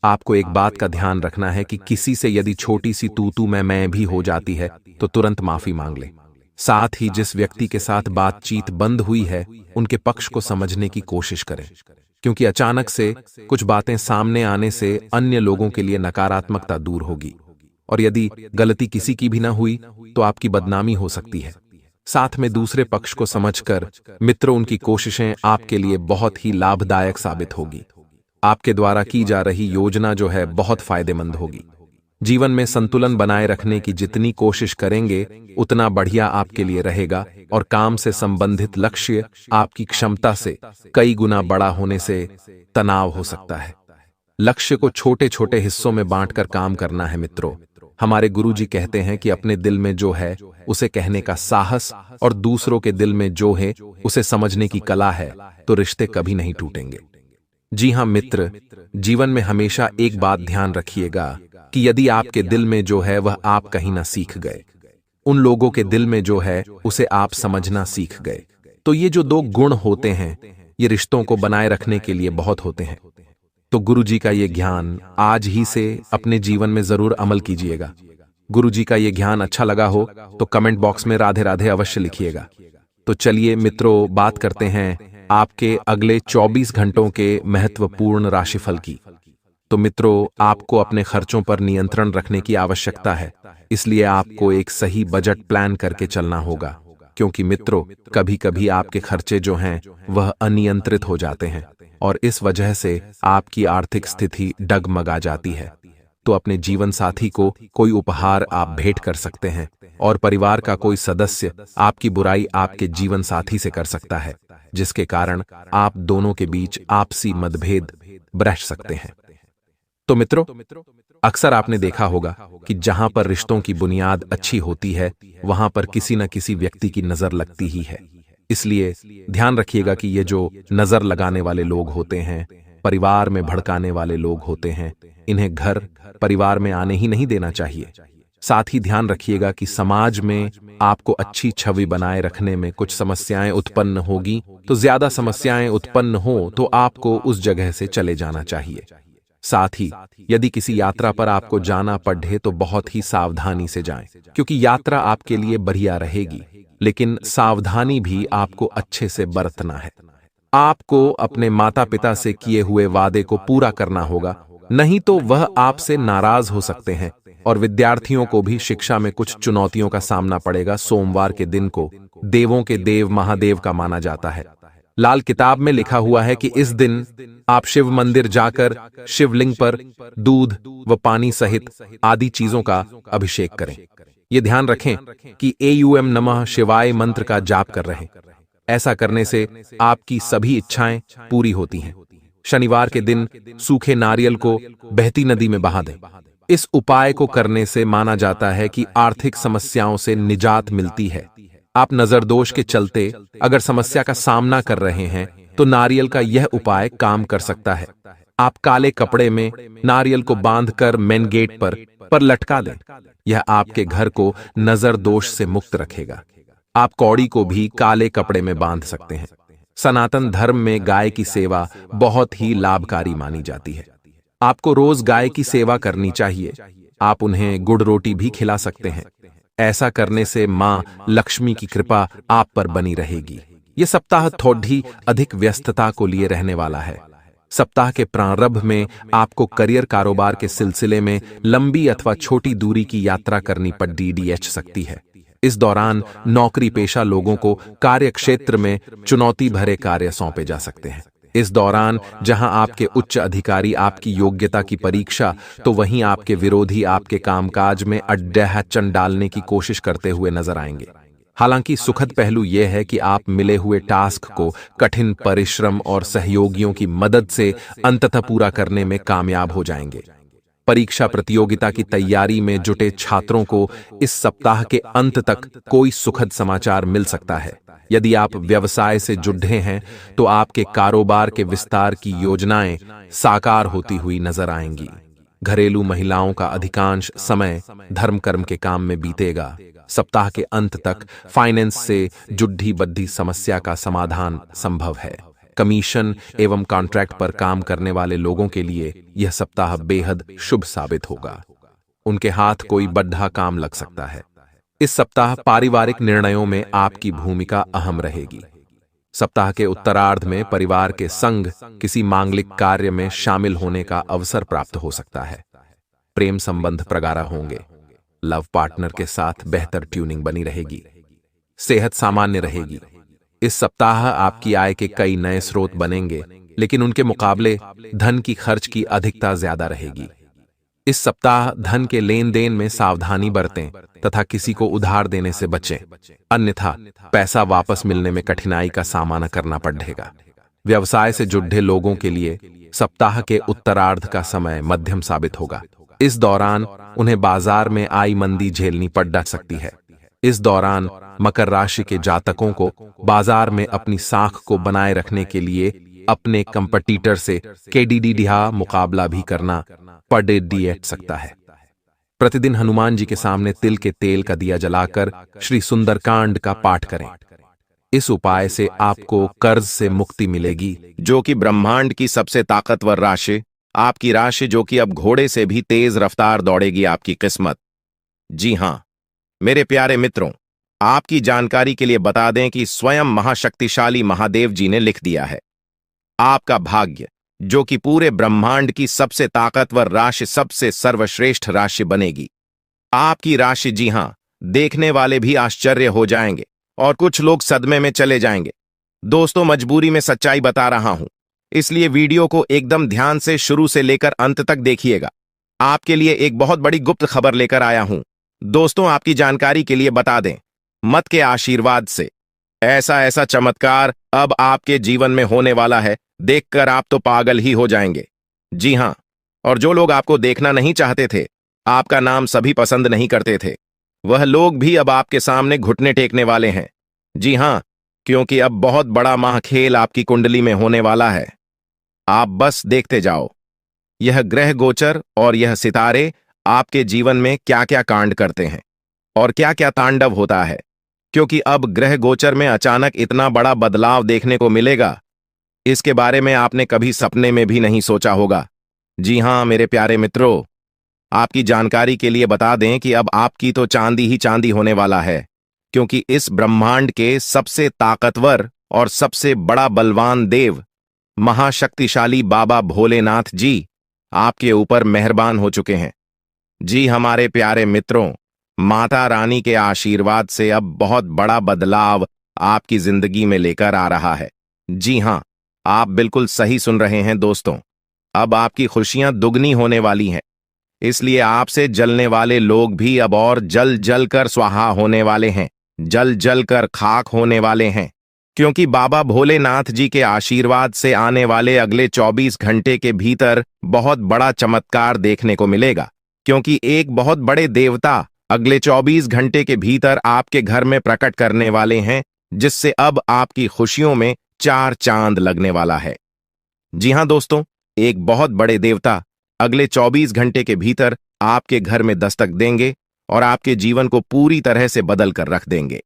आपको एक बात का ध्यान रखना है कि किसी से यदि छोटी सी तू मैं भी हो जाती है तो तुरंत माफी मांग लें। साथ ही जिस व्यक्ति के साथ बातचीत बंद हुई है उनके पक्ष को समझने की कोशिश करें, क्योंकि अचानक से कुछ बातें सामने आने से अन्य लोगों के लिए नकारात्मकता दूर होगी, और यदि गलती किसी की भी ना हुई तो आपकी बदनामी हो सकती है। साथ में दूसरे पक्ष को समझकर मित्रों, उनकी कोशिशें आपके लिए बहुत ही लाभदायक साबित होगी। आपके द्वारा की जा रही योजना जो है बहुत फायदेमंद होगी। जीवन में संतुलन बनाए रखने की जितनी कोशिश करेंगे उतना बढ़िया आपके लिए रहेगा, और काम से संबंधित लक्ष्य आपकी क्षमता से कई गुना बड़ा होने से तनाव हो सकता है। लक्ष्य को छोटे छोटे हिस्सों में बांटकर काम करना है। मित्रों, हमारे गुरुजी कहते हैं कि अपने दिल में जो है उसे कहने का साहस और दूसरों के दिल में जो है उसे समझने की कला है तो रिश्ते कभी नहीं टूटेंगे। जी हां मित्र, जीवन में हमेशा एक बात ध्यान रखिएगा कि यदि आपके दिल में जो है वह आप कहीं ना सीख गए, उन लोगों के दिल में जो है उसे आप समझना सीख गए, तो ये जो दो गुण होते हैं ये रिश्तों को बनाए रखने के लिए बहुत होते हैं। तो गुरुजी का ये ज्ञान आज ही से अपने जीवन में जरूर अमल कीजिएगा। गुरुजी का ये ज्ञान अच्छा लगा हो तो कमेंट बॉक्स में राधे राधे अवश्य लिखिएगा। तो चलिए मित्रों, बात करते हैं आपके अगले 24 घंटों के महत्वपूर्ण राशिफल की। तो मित्रों, आपको अपने खर्चों पर नियंत्रण रखने की आवश्यकता है, इसलिए आपको एक सही बजट प्लान करके चलना होगा, क्योंकि मित्रों कभी कभी आपके खर्चे जो हैं वह अनियंत्रित हो जाते हैं और इस वजह से आपकी आर्थिक स्थिति डगमगा जाती है। तो अपने जीवन साथी को कोई उपहार आप भेंट कर सकते हैं, और परिवार का कोई सदस्य आपकी बुराई आपके जीवन साथी से कर सकता है, जिसके कारण आप दोनों के बीच आपसी मतभेद बढ़ सकते हैं। तो मित्रों, अक्सर आपने देखा होगा कि जहां पर रिश्तों की बुनियाद अच्छी होती है वहां पर किसी न किसी व्यक्ति की नजर लगती ही है। इसलिए ध्यान रखिएगा कि ये जो नजर लगाने वाले लोग होते हैं, परिवार में भड़काने वाले लोग होते हैं, इन्हें घर परिवार में आने ही नहीं देना चाहिए। साथ ही ध्यान रखिएगा कि समाज में आपको अच्छी छवि बनाए रखने में कुछ समस्याएं उत्पन्न होगी, तो ज्यादा समस्याएं उत्पन्न हो तो आपको उस जगह से चले जाना चाहिए। साथ ही यदि किसी यात्रा पर आपको जाना पड़े तो बहुत ही सावधानी से जाएं, क्योंकि यात्रा आपके लिए बढ़िया रहेगी, लेकिन सावधानी भी आपको अच्छे से बरतना है। आपको अपने माता पिता से किए हुए वादे को पूरा करना होगा, नहीं तो वह आपसे नाराज हो सकते हैं और विद्यार्थियों को भी शिक्षा में कुछ चुनौतियों का सामना पड़ेगा। सोमवार के दिन को देवों के देव महादेव का माना जाता है। लाल किताब में लिखा हुआ है कि इस दिन आप शिव मंदिर जाकर शिवलिंग पर दूध व पानी सहित आदि चीजों का अभिषेक करें। ये ध्यान रखें कि एयूएम नमः शिवाय मंत्र का जाप कर रहे। ऐसा करने से आपकी सभी इच्छाएं पूरी होती हैं। शनिवार के दिन सूखे नारियल को बहती नदी में बहा दें। इस उपाय को करने से माना जाता है कि आर्थिक समस्याओं से निजात मिलती है। आप नजर दोष के चलते अगर समस्या का सामना कर रहे हैं तो नारियल का यह उपाय काम कर सकता है। आप काले कपड़े में नारियल को बांधकर मेन गेट पर लटका दें। यह आपके घर को नजर दोष से मुक्त रखेगा। आप कौड़ी को भी काले कपड़े में बांध सकते हैं। सनातन धर्म में गाय की सेवा बहुत ही लाभकारी मानी जाती है। आपको रोज गाय की सेवा करनी चाहिए। आप उन्हें गुड़ रोटी भी खिला सकते हैं। ऐसा करने से मां लक्ष्मी की कृपा आप पर बनी रहेगी। यह सप्ताह थोड़ी अधिक व्यस्तता को लिए रहने वाला है। सप्ताह के प्रारंभ में आपको करियर कारोबार के सिलसिले में लंबी अथवा छोटी दूरी की यात्रा करनी पड़ सकती है। इस दौरान नौकरी पेशा लोगों को कार्य क्षेत्र में चुनौती भरे कार्य सौंपे जा सकते हैं। इस दौरान जहां आपके उच्च अधिकारी आपकी योग्यता की परीक्षा, तो वहीं आपके विरोधी आपके कामकाज में अड्डहचन डालने की कोशिश करते हुए नजर आएंगे। हालांकि सुखद पहलू यह है कि आप मिले हुए टास्क को कठिन परिश्रम और सहयोगियों की मदद से अंततः पूरा करने में कामयाब हो जाएंगे। परीक्षा प्रतियोगिता की तैयारी में जुटे छात्रों को इस सप्ताह के अंत तक कोई सुखद समाचार मिल सकता है। यदि आप व्यवसाय से जुड़े हैं तो आपके कारोबार के विस्तार की योजनाएं साकार होती हुई नजर आएंगी। घरेलू महिलाओं का अधिकांश समय धर्म कर्म के काम में बीतेगा। सप्ताह के अंत तक फाइनेंस से जुड़ी बद्धी समस्या का समाधान संभव है। कमीशन एवं कॉन्ट्रैक्ट पर काम करने वाले लोगों के लिए यह सप्ताह बेहद शुभ साबित होगा। उनके हाथ कोई बड़ा काम लग सकता है। इस सप्ताह पारिवारिक निर्णयों में आपकी भूमिका अहम रहेगी। सप्ताह के उत्तरार्ध में परिवार के संग किसी मांगलिक कार्य में शामिल होने का अवसर प्राप्त हो सकता है। प्रेम संबंध प्रगाढ़ होंगे। लव पार्टनर के साथ बेहतर ट्यूनिंग बनी रहेगी। सेहत सामान्य रहेगी। इस सप्ताह आपकी आय के कई नए स्रोत बनेंगे, लेकिन उनके मुकाबले धन की खर्च की अधिकता ज्यादा रहेगी। इस सप्ताह धन के लेन देन में सावधानी बरतें तथा किसी को उधार देने से बचें, अन्यथा पैसा वापस मिलने में कठिनाई का सामना करना पड़ेगा। व्यवसाय से जुड़े लोगों के लिए सप्ताह के उत्तरार्ध का समय मध्यम साबित होगा। इस दौरान उन्हें बाजार में आई मंदी झेलनी पड़ सकती है। इस दौरान मकर राशि के जातकों को बाजार में अपनी साख को बनाए रखने के लिए अपने कंपटीटर से केडीडीहा मुकाबला भी करना पड़ सकता है। प्रतिदिन हनुमान जी के सामने तिल के तेल का दिया जलाकर श्री सुंदरकांड का पाठ करें। इस उपाय से आपको कर्ज से मुक्ति मिलेगी। जो कि ब्रह्मांड की सबसे ताकतवर राशि, आपकी राशि जो कि अब घोड़े से भी तेज रफ्तार दौड़ेगी आपकी किस्मत। जी हां मेरे प्यारे मित्रों, आपकी जानकारी के लिए बता दें कि स्वयं महाशक्तिशाली महादेव जी ने लिख दिया है, आपका भाग्य जो कि पूरे ब्रह्मांड की सबसे ताकतवर राशि, सबसे सर्वश्रेष्ठ राशि बनेगी। आपकी राशि, जी हां, देखने वाले भी आश्चर्य हो जाएंगे और कुछ लोग सदमे में चले जाएंगे। दोस्तों, मजबूरी में सच्चाई बता रहा हूं, इसलिए वीडियो को एकदम ध्यान से शुरू से लेकर अंत तक देखिएगा। आपके लिए एक बहुत बड़ी गुप्त खबर लेकर आया हूं। दोस्तों, आपकी जानकारी के लिए बता दें, मत के आशीर्वाद से ऐसा चमत्कार अब आपके जीवन में होने वाला है, देखकर आप तो पागल ही हो जाएंगे। जी हां, और जो लोग आपको देखना नहीं चाहते थे, आपका नाम सभी पसंद नहीं करते थे, वह लोग भी अब आपके सामने घुटने टेकने वाले हैं। जी हां, क्योंकि अब बहुत बड़ा महाखेल आपकी कुंडली में होने वाला है। आप बस देखते जाओ, यह ग्रह गोचर और यह सितारे आपके जीवन में क्या क्या कांड करते हैं और क्या क्या तांडव होता है, क्योंकि अब ग्रह गोचर में अचानक इतना बड़ा बदलाव देखने को मिलेगा, इसके बारे में आपने कभी सपने में भी नहीं सोचा होगा। जी हां मेरे प्यारे मित्रों, आपकी जानकारी के लिए बता दें कि अब आपकी तो चांदी ही चांदी होने वाला है, क्योंकि इस ब्रह्मांड के सबसे ताकतवर और सबसे बड़ा बलवान देव महाशक्तिशाली बाबा भोलेनाथ जी आपके ऊपर मेहरबान हो चुके हैं। जी हमारे प्यारे मित्रों, माता रानी के आशीर्वाद से अब बहुत बड़ा बदलाव आपकी जिंदगी में लेकर आ रहा है। जी हाँ, आप बिल्कुल सही सुन रहे हैं दोस्तों। अब आपकी खुशियां दुगनी होने वाली हैं। इसलिए आपसे जलने वाले लोग भी अब और जल जल कर स्वाहा होने वाले हैं, जल जल कर खाक होने वाले हैं। क्योंकि बाबा भोलेनाथ जी के आशीर्वाद से आने वाले अगले 24 घंटे के भीतर बहुत बड़ा चमत्कार देखने को मिलेगा। क्योंकि एक बहुत बड़े देवता अगले 24 घंटे के भीतर आपके घर में प्रकट करने वाले हैं, जिससे अब आपकी खुशियों में चार चांद लगने वाला है। जी हां दोस्तों, एक बहुत बड़े देवता अगले 24 घंटे के भीतर आपके घर में दस्तक देंगे और आपके जीवन को पूरी तरह से बदल कर रख देंगे।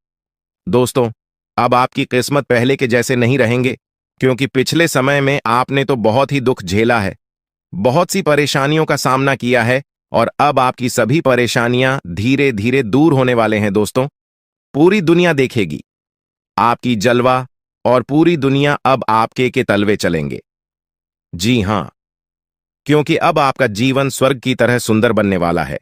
दोस्तों, अब आपकी किस्मत पहले के जैसे नहीं रहेंगे, क्योंकि पिछले समय में आपने तो बहुत ही दुख झेला है, बहुत सी परेशानियों का सामना किया है, और अब आपकी सभी परेशानियां धीरे धीरे दूर होने वाले हैं। दोस्तों, पूरी दुनिया देखेगी आपकी जलवा, और पूरी दुनिया अब आपके के तलवे चलेंगे। जी हां, क्योंकि अब आपका जीवन स्वर्ग की तरह सुंदर बनने वाला है।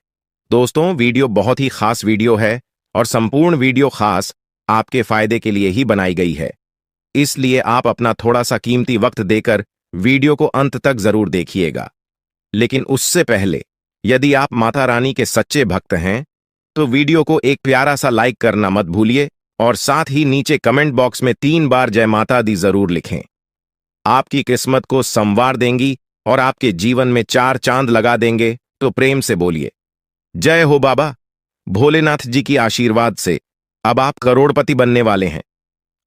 दोस्तों, वीडियो बहुत ही खास वीडियो है, और संपूर्ण वीडियो खास आपके फायदे के लिए ही बनाई गई है। इसलिए आप अपना थोड़ा सा कीमती वक्त देकर वीडियो को अंत तक जरूर देखिएगा। लेकिन उससे पहले, यदि आप माता रानी के सच्चे भक्त हैं, तो वीडियो को एक प्यारा सा लाइक करना मत भूलिए, और साथ ही नीचे कमेंट बॉक्स में 3 बार जय माता दी जरूर लिखें। आपकी किस्मत को संवार देंगी और आपके जीवन में 4 चांद लगा देंगे। तो प्रेम से बोलिए, जय हो बाबा भोलेनाथ जी की आशीर्वाद से अब आप करोड़पति बनने वाले हैं।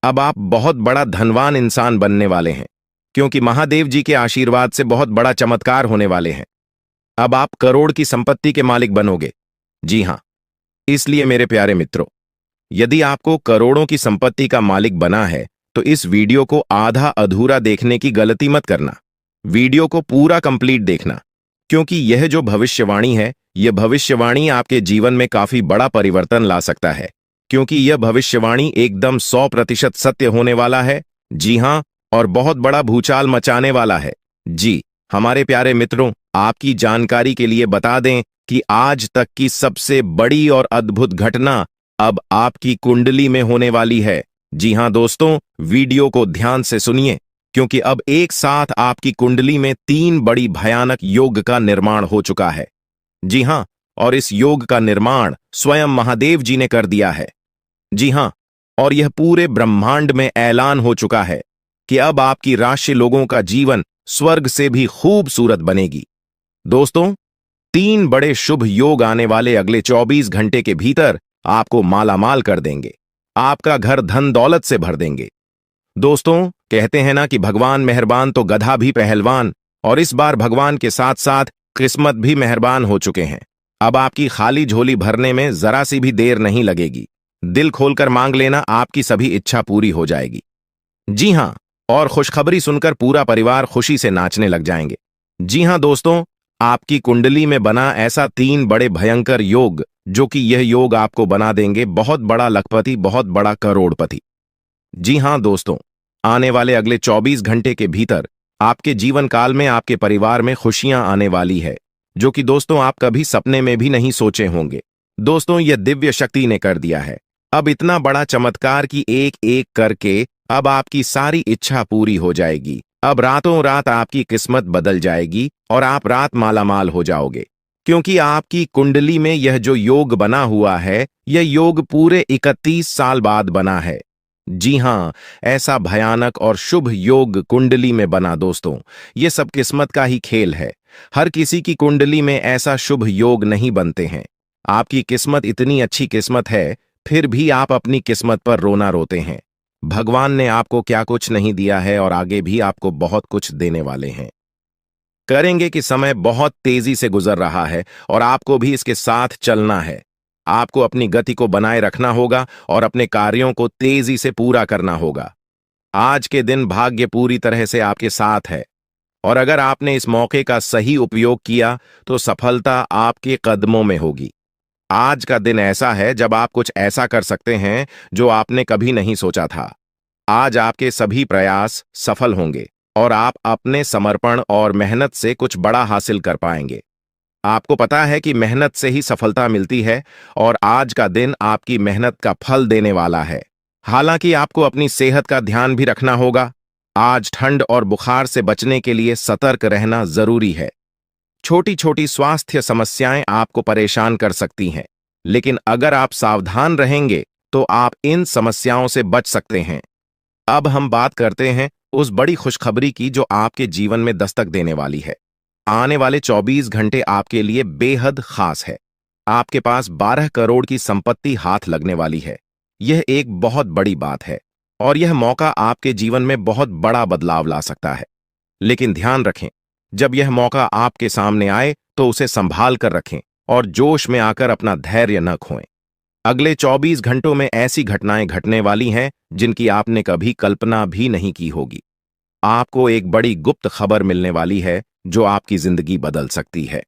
अब आप बहुत बड़ा धनवान इंसान बनने वाले हैं, क्योंकि महादेव जी के आशीर्वाद से बहुत बड़ा चमत्कार होने वाले हैं। अब आप करोड़ की संपत्ति के मालिक बनोगे। जी हां, इसलिए मेरे प्यारे मित्रों, यदि आपको करोड़ों की संपत्ति का मालिक बना है, तो इस वीडियो को आधा अधूरा देखने की गलती मत करना। वीडियो को पूरा कंप्लीट देखना, क्योंकि यह जो भविष्यवाणी है, यह भविष्यवाणी आपके जीवन में काफी बड़ा परिवर्तन ला सकता है। क्योंकि यह भविष्यवाणी एकदम 100% सत्य होने वाला है। जी हां, और बहुत बड़ा भूचाल मचाने वाला है। जी हमारे प्यारे मित्रों, आपकी जानकारी के लिए बता दें कि आज तक की सबसे बड़ी और अद्भुत घटना अब आपकी कुंडली में होने वाली है। जी हां दोस्तों, वीडियो को ध्यान से सुनिए, क्योंकि अब एक साथ आपकी कुंडली में 3 बड़ी भयानक योग का निर्माण हो चुका है। जी हां, और इस योग का निर्माण स्वयं महादेव जी ने कर दिया है। जी हां, और यह पूरे ब्रह्मांड में ऐलान हो चुका है कि अब आपकी राशि लोगों का जीवन स्वर्ग से भी खूबसूरत बनेगी। दोस्तों, 3 बड़े शुभ योग आने वाले अगले 24 घंटे के भीतर आपको मालामाल कर देंगे, आपका घर धन दौलत से भर देंगे। दोस्तों, कहते हैं ना कि भगवान मेहरबान तो गधा भी पहलवान, और इस बार भगवान के साथ साथ किस्मत भी मेहरबान हो चुके हैं। अब आपकी खाली झोली भरने में जरा सी भी देर नहीं लगेगी। दिल खोलकर मांग लेना, आपकी सभी इच्छा पूरी हो जाएगी। जी हां, और खुशखबरी सुनकर पूरा परिवार खुशी से नाचने लग जाएंगे। जी हां दोस्तों, आपकी कुंडली में बना ऐसा 3 बड़े भयंकर योग, जो कि यह योग आपको बना देंगे बहुत बड़ा लखपति, बहुत बड़ा करोड़पति। जी हां दोस्तों, आने वाले अगले 24 घंटे के भीतर आपके जीवन काल में आपके परिवार में खुशियां आने वाली है, जो कि दोस्तों आप कभी सपने में भी नहीं सोचे होंगे। दोस्तों, यह दिव्य शक्ति ने कर दिया है। अब इतना बड़ा चमत्कार कि एक एक करके अब आपकी सारी इच्छा पूरी हो जाएगी। अब रातों रात आपकी किस्मत बदल जाएगी और आप रात मालामाल हो जाओगे, क्योंकि आपकी कुंडली में यह जो योग बना हुआ है, यह योग पूरे 31 साल बाद बना है। जी हां, ऐसा भयानक और शुभ योग कुंडली में बना। दोस्तों, यह सब किस्मत का ही खेल है। हर किसी की कुंडली में ऐसा शुभ योग नहीं बनते हैं। आपकी किस्मत इतनी अच्छी किस्मत है, फिर भी आप अपनी किस्मत पर रोना रोते हैं। भगवान ने आपको क्या कुछ नहीं दिया है, और आगे भी आपको बहुत कुछ देने वाले हैं। करेंगे कि समय बहुत तेजी से गुजर रहा है, और आपको भी इसके साथ चलना है। आपको अपनी गति को बनाए रखना होगा और अपने कार्यों को तेजी से पूरा करना होगा। आज के दिन भाग्य पूरी तरह से आपके साथ है, और अगर आपने इस मौके का सही उपयोग किया तो सफलता आपके कदमों में होगी। आज का दिन ऐसा है जब आप कुछ ऐसा कर सकते हैं जो आपने कभी नहीं सोचा था। आज आपके सभी प्रयास सफल होंगे, और आप अपने समर्पण और मेहनत से कुछ बड़ा हासिल कर पाएंगे। आपको पता है कि मेहनत से ही सफलता मिलती है और आज का दिन आपकी मेहनत का फल देने वाला है। हालांकि आपको अपनी सेहत का ध्यान भी रखना होगा। आज ठंड और बुखार से बचने के लिए सतर्क रहना जरूरी है। छोटी छोटी स्वास्थ्य समस्याएं आपको परेशान कर सकती हैं, लेकिन अगर आप सावधान रहेंगे तो आप इन समस्याओं से बच सकते हैं। अब हम बात करते हैं उस बड़ी खुशखबरी की जो आपके जीवन में दस्तक देने वाली है। आने वाले 24 घंटे आपके लिए बेहद खास है। आपके पास 12 करोड़ की संपत्ति हाथ लगने वाली है। यह एक बहुत बड़ी बात है और यह मौका आपके जीवन में बहुत बड़ा बदलाव ला सकता है। लेकिन ध्यान रखें, जब यह मौका आपके सामने आए तो उसे संभाल कर रखें और जोश में आकर अपना धैर्य न खोएं। अगले 24 घंटों में ऐसी घटनाएं घटने वाली हैं जिनकी आपने कभी कल्पना भी नहीं की होगी। आपको एक बड़ी गुप्त खबर मिलने वाली है जो आपकी जिंदगी बदल सकती है।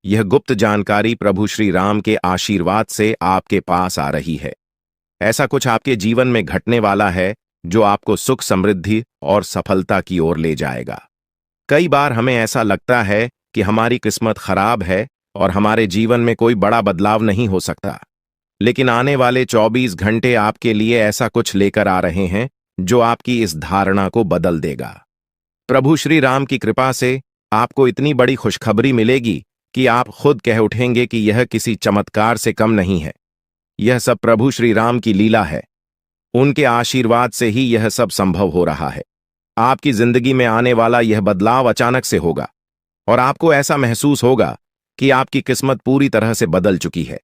यह गुप्त जानकारी प्रभु श्री राम के आशीर्वाद से आपके पास आ रही है। ऐसा कुछ आपके जीवन में घटने वाला है जो आपको सुख, समृद्धि और सफलता की ओर ले जाएगा। कई बार हमें ऐसा लगता है कि हमारी किस्मत खराब है और हमारे जीवन में कोई बड़ा बदलाव नहीं हो सकता, लेकिन आने वाले 24 घंटे आपके लिए ऐसा कुछ लेकर आ रहे हैं जो आपकी इस धारणा को बदल देगा। प्रभु श्री राम की कृपा से आपको इतनी बड़ी खुशखबरी मिलेगी कि आप खुद कह उठेंगे कि यह किसी चमत्कार से कम नहीं है। यह सब प्रभु श्री राम की लीला है। उनके आशीर्वाद से ही यह सब संभव हो रहा है। आपकी जिंदगी में आने वाला यह बदलाव अचानक से होगा और आपको ऐसा महसूस होगा कि आपकी किस्मत पूरी तरह से बदल चुकी है।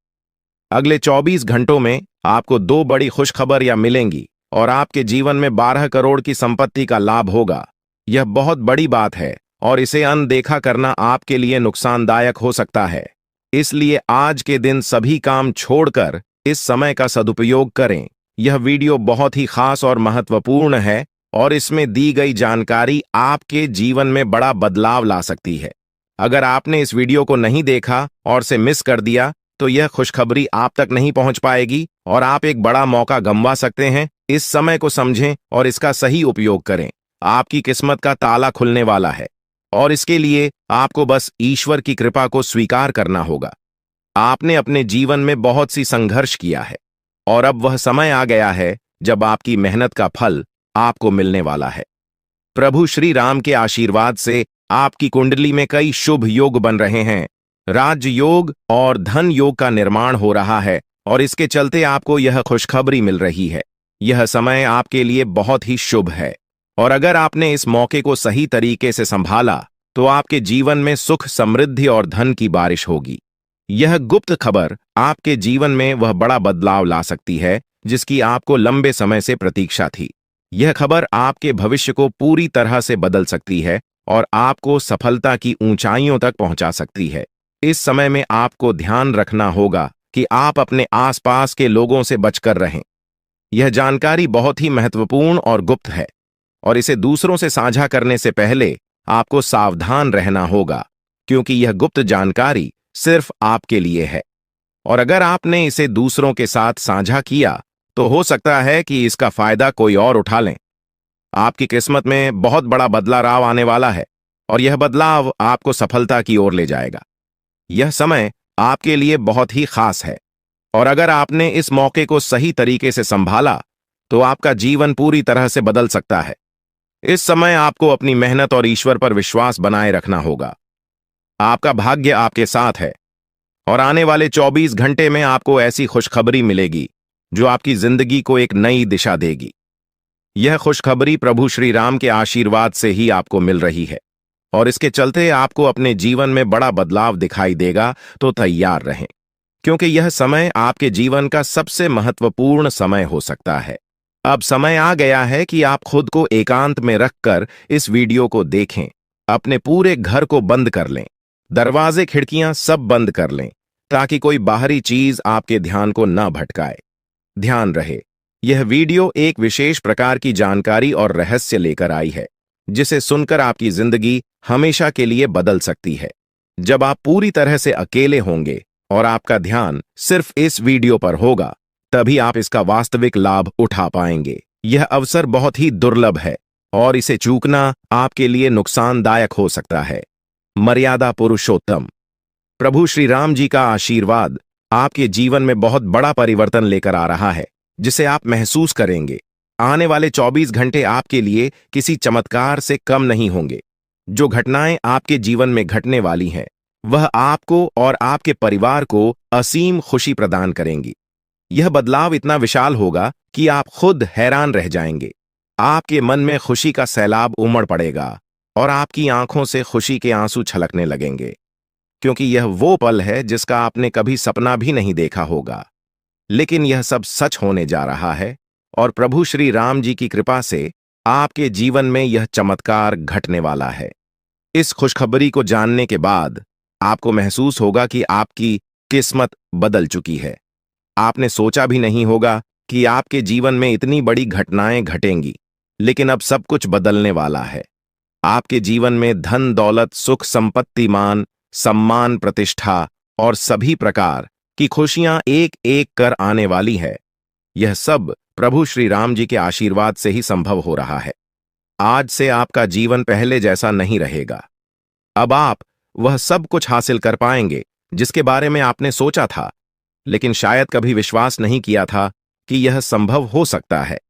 अगले 24 घंटों में आपको 2 बड़ी खुशखबरियां मिलेंगी और आपके जीवन में 12 करोड़ की संपत्ति का लाभ होगा। यह बहुत बड़ी बात है और इसे अनदेखा करना आपके लिए नुकसानदायक हो सकता है। इसलिए आज के दिन सभी काम छोड़कर इस समय का सदुपयोग करें। यह वीडियो बहुत ही खास और महत्वपूर्ण है और इसमें दी गई जानकारी आपके जीवन में बड़ा बदलाव ला सकती है। अगर आपने इस वीडियो को नहीं देखा और से मिस कर दिया तो यह खुशखबरी आप तक नहीं पहुंच पाएगी और आप एक बड़ा मौका गंवा सकते हैं। इस समय को समझें और इसका सही उपयोग करें। आपकी किस्मत का ताला खुलने वाला है और इसके लिए आपको बस ईश्वर की कृपा को स्वीकार करना होगा। आपने अपने जीवन में बहुत सी संघर्ष किया है और अब वह समय आ गया है जब आपकी मेहनत का फल आपको मिलने वाला है। प्रभु श्री राम के आशीर्वाद से आपकी कुंडली में कई शुभ योग बन रहे हैं। राज्य योग और धन योग का निर्माण हो रहा है और इसके चलते आपको यह खुशखबरी मिल रही है। यह समय आपके लिए बहुत ही शुभ है और अगर आपने इस मौके को सही तरीके से संभाला तो आपके जीवन में सुख, समृद्धि और धन की बारिश होगी। यह गुप्त खबर आपके जीवन में वह बड़ा बदलाव ला सकती है जिसकी आपको लंबे समय से प्रतीक्षा थी। यह खबर आपके भविष्य को पूरी तरह से बदल सकती है और आपको सफलता की ऊंचाइयों तक पहुंचा सकती है। इस समय में आपको ध्यान रखना होगा कि आप अपने आसपास के लोगों से बचकर रहें। यह जानकारी बहुत ही महत्वपूर्ण और गुप्त है और इसे दूसरों से साझा करने से पहले आपको सावधान रहना होगा, क्योंकि यह गुप्त जानकारी सिर्फ आपके लिए है और अगर आपने इसे दूसरों के साथ साझा किया तो हो सकता है कि इसका फायदा कोई और उठा लें। आपकी किस्मत में बहुत बड़ा बदलाव आने वाला है और यह बदलाव आपको सफलता की ओर ले जाएगा। यह समय आपके लिए बहुत ही खास है और अगर आपने इस मौके को सही तरीके से संभाला तो आपका जीवन पूरी तरह से बदल सकता है। इस समय आपको अपनी मेहनत और ईश्वर पर विश्वास बनाए रखना होगा। आपका भाग्य आपके साथ है और आने वाले 24 घंटे में आपको ऐसी खुशखबरी मिलेगी जो आपकी जिंदगी को एक नई दिशा देगी। यह खुशखबरी प्रभु श्री राम के आशीर्वाद से ही आपको मिल रही है और इसके चलते आपको अपने जीवन में बड़ा बदलाव दिखाई देगा। तो तैयार रहें, क्योंकि यह समय आपके जीवन का सबसे महत्वपूर्ण समय हो सकता है। अब समय आ गया है कि आप खुद को एकांत में रखकर इस वीडियो को देखें। अपने पूरे घर को बंद कर लें, दरवाजे, खिड़कियां सब बंद कर लें ताकि कोई बाहरी चीज आपके ध्यान को न भटकाए। ध्यान रहे, यह वीडियो एक विशेष प्रकार की जानकारी और रहस्य लेकर आई है जिसे सुनकर आपकी जिंदगी हमेशा के लिए बदल सकती है। जब आप पूरी तरह से अकेले होंगे और आपका ध्यान सिर्फ इस वीडियो पर होगा, तभी आप इसका वास्तविक लाभ उठा पाएंगे। यह अवसर बहुत ही दुर्लभ है और इसे चूकना आपके लिए नुकसानदायक हो सकता है। मर्यादा पुरुषोत्तम। प्रभु श्री राम जी का आशीर्वाद आपके जीवन में बहुत बड़ा परिवर्तन लेकर आ रहा है, जिसे आप महसूस करेंगे। आने वाले 24 घंटे आपके लिए किसी चमत्कार से कम नहीं होंगे। जो घटनाएं आपके जीवन में घटने वाली हैं, वह आपको और आपके परिवार को असीम खुशी प्रदान करेंगी। यह बदलाव इतना विशाल होगा कि आप खुद हैरान रह जाएंगे। आपके मन में खुशी का सैलाब उमड़ पड़ेगा और आपकी आंखों से खुशी के आंसू छलकने लगेंगे, क्योंकि यह वो पल है जिसका आपने कभी सपना भी नहीं देखा होगा। लेकिन यह सब सच होने जा रहा है और प्रभु श्री राम जी की कृपा से आपके जीवन में यह चमत्कार घटने वाला है। इस खुशखबरी को जानने के बाद आपको महसूस होगा कि आपकी किस्मत बदल चुकी है। आपने सोचा भी नहीं होगा कि आपके जीवन में इतनी बड़ी घटनाएं घटेंगी, लेकिन अब सब कुछ बदलने वाला है। आपके जीवन में धन, दौलत, सुख, संपत्ति, मान, सम्मान, प्रतिष्ठा और सभी प्रकार की खुशियां एक एक कर आने वाली है। यह सब प्रभु श्री राम जी के आशीर्वाद से ही संभव हो रहा है। आज से आपका जीवन पहले जैसा नहीं रहेगा। अब आप वह सब कुछ हासिल कर पाएंगे जिसके बारे में आपने सोचा था, लेकिन शायद कभी विश्वास नहीं किया था कि यह संभव हो सकता है।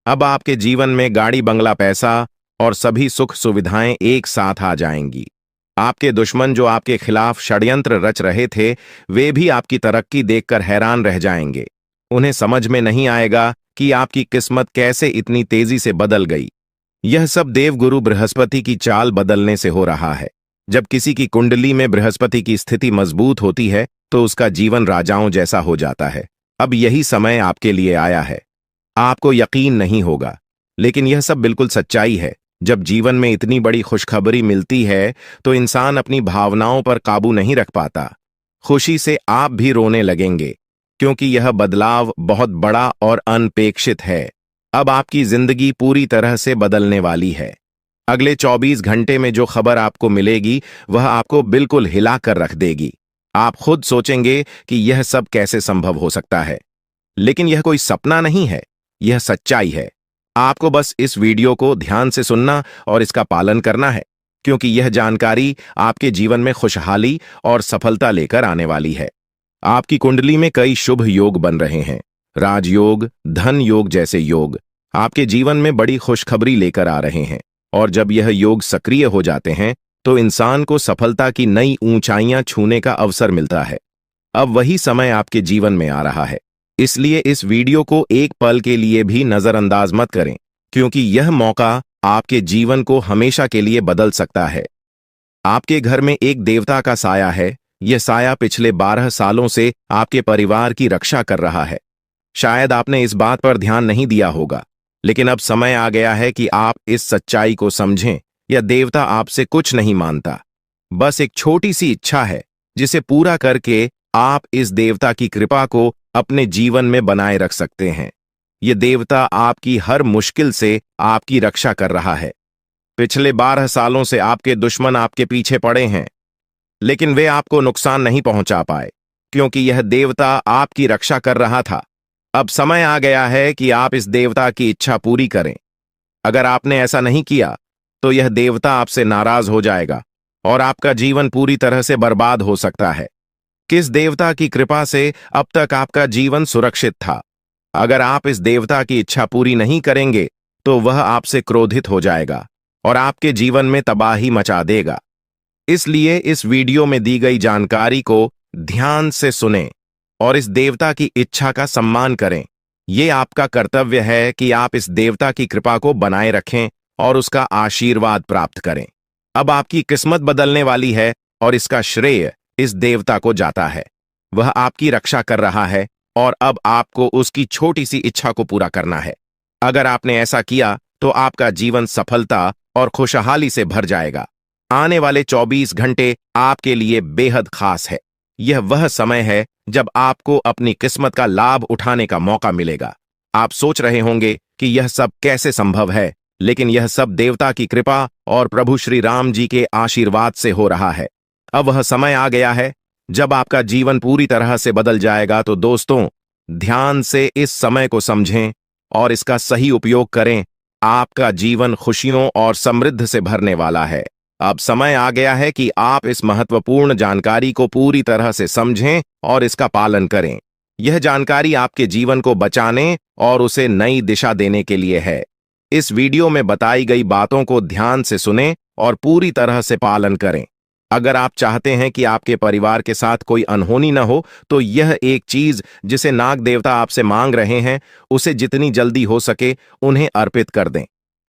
अब आपके जीवन में गाड़ी, बंगला, पैसा और सभी सुख सुविधाएं एक साथ आ जाएंगी। आपके दुश्मन जो आपके खिलाफ षड्यंत्र रच रहे थे, वे भी आपकी तरक्की देखकर हैरान रह जाएंगे। उन्हें समझ में नहीं आएगा कि आपकी किस्मत कैसे इतनी तेजी से बदल गई। यह सब देवगुरु बृहस्पति की चाल बदलने से हो रहा है। जब किसी की कुंडली में बृहस्पति की स्थिति मजबूत होती है तो उसका जीवन राजाओं जैसा हो जाता है। अब यही समय आपके लिए आया है। आपको यकीन नहीं होगा, लेकिन यह सब बिल्कुल सच्चाई है। जब जीवन में इतनी बड़ी खुशखबरी मिलती है तो इंसान अपनी भावनाओं पर काबू नहीं रख पाता। खुशी से आप भी रोने लगेंगे, क्योंकि यह बदलाव बहुत बड़ा और अनपेक्षित है। अब आपकी जिंदगी पूरी तरह से बदलने वाली है। अगले 24 घंटे में जो खबर आपको मिलेगी वह आपको बिल्कुल हिला कर रख देगी। आप खुद सोचेंगे कि यह सब कैसे संभव हो सकता है, लेकिन यह कोई सपना नहीं है, यह सच्चाई है। आपको बस इस वीडियो को ध्यान से सुनना और इसका पालन करना है, क्योंकि यह जानकारी आपके जीवन में खुशहाली और सफलता लेकर आने वाली है। आपकी कुंडली में कई शुभ योग बन रहे हैं। राजयोग, धन योग जैसे योग आपके जीवन में बड़ी खुशखबरी लेकर आ रहे हैं, और जब यह योग सक्रिय हो जाते हैं तो इंसान को सफलता की नई ऊंचाइयां छूने का अवसर मिलता है। अब वही समय आपके जीवन में आ रहा है, इसलिए इस वीडियो को एक पल के लिए भी नजरअंदाज मत करें, क्योंकि यह मौका आपके जीवन को हमेशा के लिए बदल सकता है। आपके घर में एक देवता का साया है। यह साया पिछले 12 सालों से आपके परिवार की रक्षा कर रहा है। शायद आपने इस बात पर ध्यान नहीं दिया होगा, लेकिन अब समय आ गया है कि आप इस सच्चाई को समझें। यह देवता आपसे कुछ नहीं मांगता, बस एक छोटी सी इच्छा है, जिसे पूरा करके आप इस देवता की कृपा को अपने जीवन में बनाए रख सकते हैं। यह देवता आपकी हर मुश्किल से आपकी रक्षा कर रहा है। पिछले 12 सालों से आपके दुश्मन आपके पीछे पड़े हैं, लेकिन वे आपको नुकसान नहीं पहुंचा पाए, क्योंकि यह देवता आपकी रक्षा कर रहा था। अब समय आ गया है कि आप इस देवता की इच्छा पूरी करें। अगर आपने ऐसा नहीं किया तो यह देवता आपसे नाराज हो जाएगा और आपका जीवन पूरी तरह से बर्बाद हो सकता है। किस देवता की कृपा से अब तक आपका जीवन सुरक्षित था? अगर आप इस देवता की इच्छा पूरी नहीं करेंगे तो वह आपसे क्रोधित हो जाएगा और आपके जीवन में तबाही मचा देगा। इसलिए इस वीडियो में दी गई जानकारी को ध्यान से सुनें और इस देवता की इच्छा का सम्मान करें। ये आपका कर्तव्य है कि आप इस देवता की कृपा को बनाए रखें और उसका आशीर्वाद प्राप्त करें। अब आपकी किस्मत बदलने वाली है और इसका श्रेय इस देवता को जाता है। वह आपकी रक्षा कर रहा है और अब आपको उसकी छोटी सी इच्छा को पूरा करना है। अगर आपने ऐसा किया तो आपका जीवन सफलता और खुशहाली से भर जाएगा। आने वाले 24 घंटे आपके लिए बेहद खास है। यह वह समय है जब आपको अपनी किस्मत का लाभ उठाने का मौका मिलेगा। आप सोच रहे होंगे कि यह सब कैसे संभव है, लेकिन यह सब देवता की कृपा और प्रभु श्री राम जी के आशीर्वाद से हो रहा है। अब वह समय आ गया है जब आपका जीवन पूरी तरह से बदल जाएगा। तो दोस्तों, ध्यान से इस समय को समझें और इसका सही उपयोग करें। आपका जीवन खुशियों और समृद्धि से भरने वाला है। अब समय आ गया है कि आप इस महत्वपूर्ण जानकारी को पूरी तरह से समझें और इसका पालन करें। यह जानकारी आपके जीवन को बचाने और उसे नई दिशा देने के लिए है। इस वीडियो में बताई गई बातों को ध्यान से सुनें और पूरी तरह से पालन करें। अगर आप चाहते हैं कि आपके परिवार के साथ कोई अनहोनी न हो, तो यह एक चीज जिसे नाग देवता आपसे मांग रहे हैं, उसे जितनी जल्दी हो सके उन्हें अर्पित कर दें,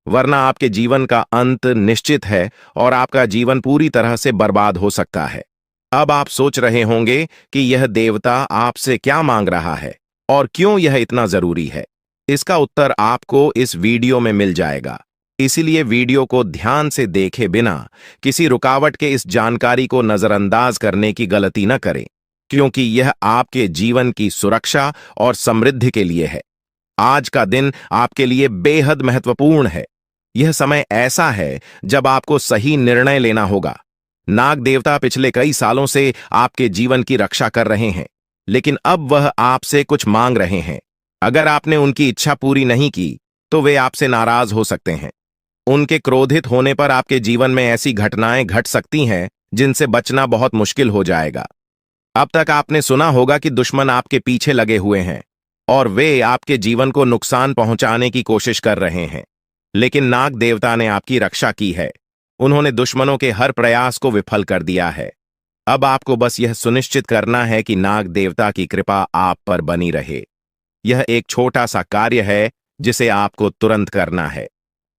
वरना आपके जीवन का अंत निश्चित है और आपका जीवन पूरी तरह से बर्बाद हो सकता है। अब आप सोच रहे होंगे कि यह देवता आपसे क्या मांग रहा है और क्यों यह इतना जरूरी है। इसका उत्तर आपको इस वीडियो में मिल जाएगा, इसीलिए वीडियो को ध्यान से देखे बिना किसी रुकावट के इस जानकारी को नजरअंदाज करने की गलती न करें, क्योंकि यह आपके जीवन की सुरक्षा और समृद्धि के लिए है। आज का दिन आपके लिए बेहद महत्वपूर्ण है। यह समय ऐसा है जब आपको सही निर्णय लेना होगा। नाग देवता पिछले कई सालों से आपके जीवन की रक्षा कर रहे हैं, लेकिन अब वह आपसे कुछ मांग रहे हैं। अगर आपने उनकी इच्छा पूरी नहीं की, तो वे आपसे नाराज हो सकते हैं। उनके क्रोधित होने पर आपके जीवन में ऐसी घटनाएं घट सकती हैं जिनसे बचना बहुत मुश्किल हो जाएगा। अब तक आपने सुना होगा कि दुश्मन आपके पीछे लगे हुए हैं और वे आपके जीवन को नुकसान पहुंचाने की कोशिश कर रहे हैं, लेकिन नाग देवता ने आपकी रक्षा की है। उन्होंने दुश्मनों के हर प्रयास को विफल कर दिया है। अब आपको बस यह सुनिश्चित करना है कि नाग देवता की कृपा आप पर बनी रहे। यह एक छोटा सा कार्य है जिसे आपको तुरंत करना है।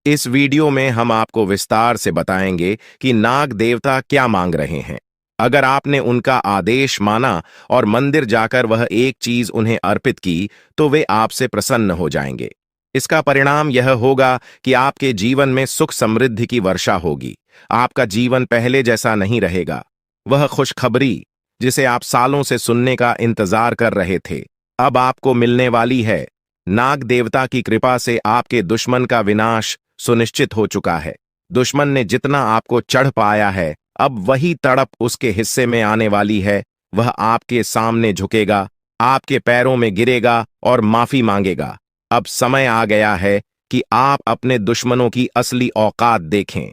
इस वीडियो में हम आपको विस्तार से बताएंगे कि नाग देवता क्या मांग रहे हैं। अगर आपने उनका आदेश माना और मंदिर जाकर वह एक चीज उन्हें अर्पित की, तो वे आपसे प्रसन्न हो जाएंगे। इसका परिणाम यह होगा कि आपके जीवन में सुख समृद्धि की वर्षा होगी। आपका जीवन पहले जैसा नहीं रहेगा। वह खुशखबरी जिसे आप सालों से सुनने का इंतजार कर रहे थे, अब आपको मिलने वाली है। नाग देवता की कृपा से आपके दुश्मन का विनाश सुनिश्चित हो चुका है। दुश्मन ने जितना आपको चढ़ पाया है, अब वही तड़प उसके हिस्से में आने वाली है। वह आपके सामने झुकेगा, आपके पैरों में गिरेगा और माफी मांगेगा। अब समय आ गया है कि आप अपने दुश्मनों की असली औकात देखें।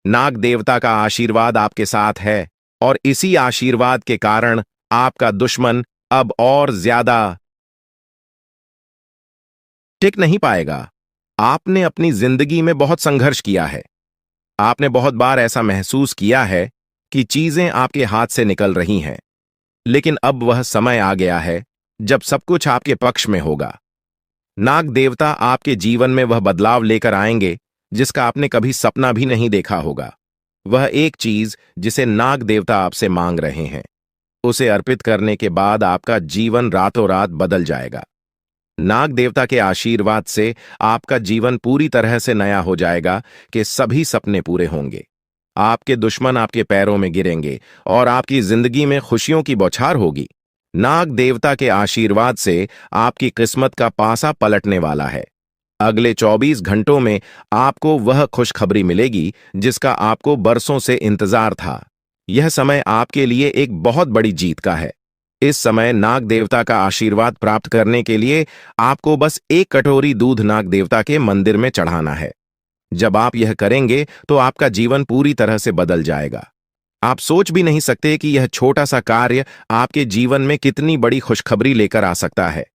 नाग देवता का आशीर्वाद आपके साथ है और इसी आशीर्वाद के कारण आपका दुश्मन अब और ज्यादा टिक नहीं पाएगा। आपने अपनी जिंदगी में बहुत संघर्ष किया है। आपने बहुत बार ऐसा महसूस किया है कि चीजें आपके हाथ से निकल रही हैं, लेकिन अब वह समय आ गया है जब सब कुछ आपके पक्ष में होगा। नाग देवता आपके जीवन में वह बदलाव लेकर आएंगे जिसका आपने कभी सपना भी नहीं देखा होगा। वह एक चीज जिसे नाग देवता आपसे मांग रहे हैं, उसे अर्पित करने के बाद आपका जीवन रातों रात बदल जाएगा। नाग देवता के आशीर्वाद से आपका जीवन पूरी तरह से नया हो जाएगा कि सभी सपने पूरे होंगे। आपके दुश्मन आपके पैरों में गिरेंगे और आपकी जिंदगी में खुशियों की बौछार होगी। नाग देवता के आशीर्वाद से आपकी किस्मत का पासा पलटने वाला है। अगले 24 घंटों में आपको वह खुशखबरी मिलेगी जिसका आपको बरसों से इंतजार था। यह समय आपके लिए एक बहुत बड़ी जीत का है। इस समय नाग देवता का आशीर्वाद प्राप्त करने के लिए आपको बस एक कटोरी दूध नाग देवता के मंदिर में चढ़ाना है। जब आप यह करेंगे तो आपका जीवन पूरी तरह से बदल जाएगा। आप सोच भी नहीं सकते कि यह छोटा सा कार्य आपके जीवन में कितनी बड़ी खुशखबरी लेकर आ सकता है।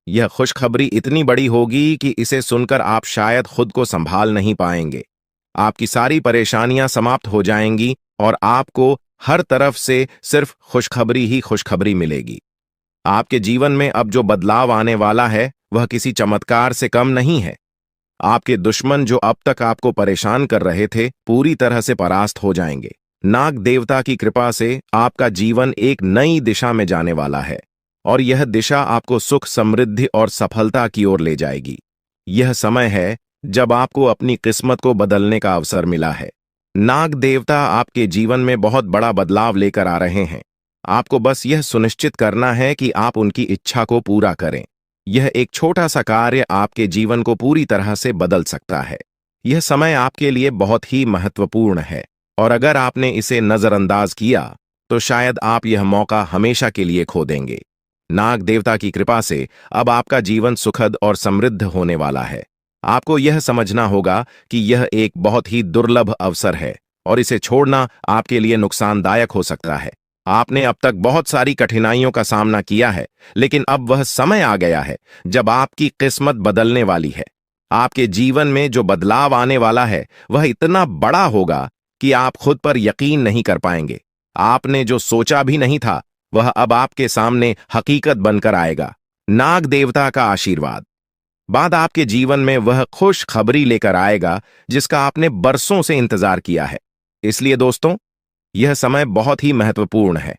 यह खुशखबरी इतनी बड़ी होगी कि इसे सुनकर आप शायद खुद को संभाल नहीं पाएंगे। आपकी सारी परेशानियां समाप्त हो जाएंगी और आपको हर तरफ से सिर्फ खुशखबरी ही खुशखबरी मिलेगी। आपके जीवन में अब जो बदलाव आने वाला है वह किसी चमत्कार से कम नहीं है। आपके दुश्मन जो अब तक आपको परेशान कर रहे थे, पूरी तरह से परास्त हो जाएंगे। नाग देवता की कृपा से आपका जीवन एक नई दिशा में जाने वाला है और यह दिशा आपको सुख, समृद्धि और सफलता की ओर ले जाएगी। यह समय है जब आपको अपनी किस्मत को बदलने का अवसर मिला है। नाग देवता आपके जीवन में बहुत बड़ा बदलाव लेकर आ रहे हैं। आपको बस यह सुनिश्चित करना है कि आप उनकी इच्छा को पूरा करें। यह एक छोटा सा कार्य आपके जीवन को पूरी तरह से बदल सकता है। यह समय आपके लिए बहुत ही महत्वपूर्ण है और अगर आपने इसे नजरअंदाज किया तो शायद आप यह मौका हमेशा के लिए खो देंगे। नाग देवता की कृपा से अब आपका जीवन सुखद और समृद्ध होने वाला है। आपको यह समझना होगा कि यह एक बहुत ही दुर्लभ अवसर है और इसे छोड़ना आपके लिए नुकसानदायक हो सकता है। आपने अब तक बहुत सारी कठिनाइयों का सामना किया है, लेकिन अब वह समय आ गया है जब आपकी किस्मत बदलने वाली है। आपके जीवन में जो बदलाव आने वाला है वह इतना बड़ा होगा कि आप खुद पर यकीन नहीं कर पाएंगे। आपने जो सोचा भी नहीं था वह अब आपके सामने हकीकत बनकर आएगा। नाग देवता का आशीर्वाद बाद आपके जीवन में वह खुश खबरी लेकर आएगा जिसका आपने बरसों से इंतजार किया है। इसलिए दोस्तों, यह समय बहुत ही महत्वपूर्ण है।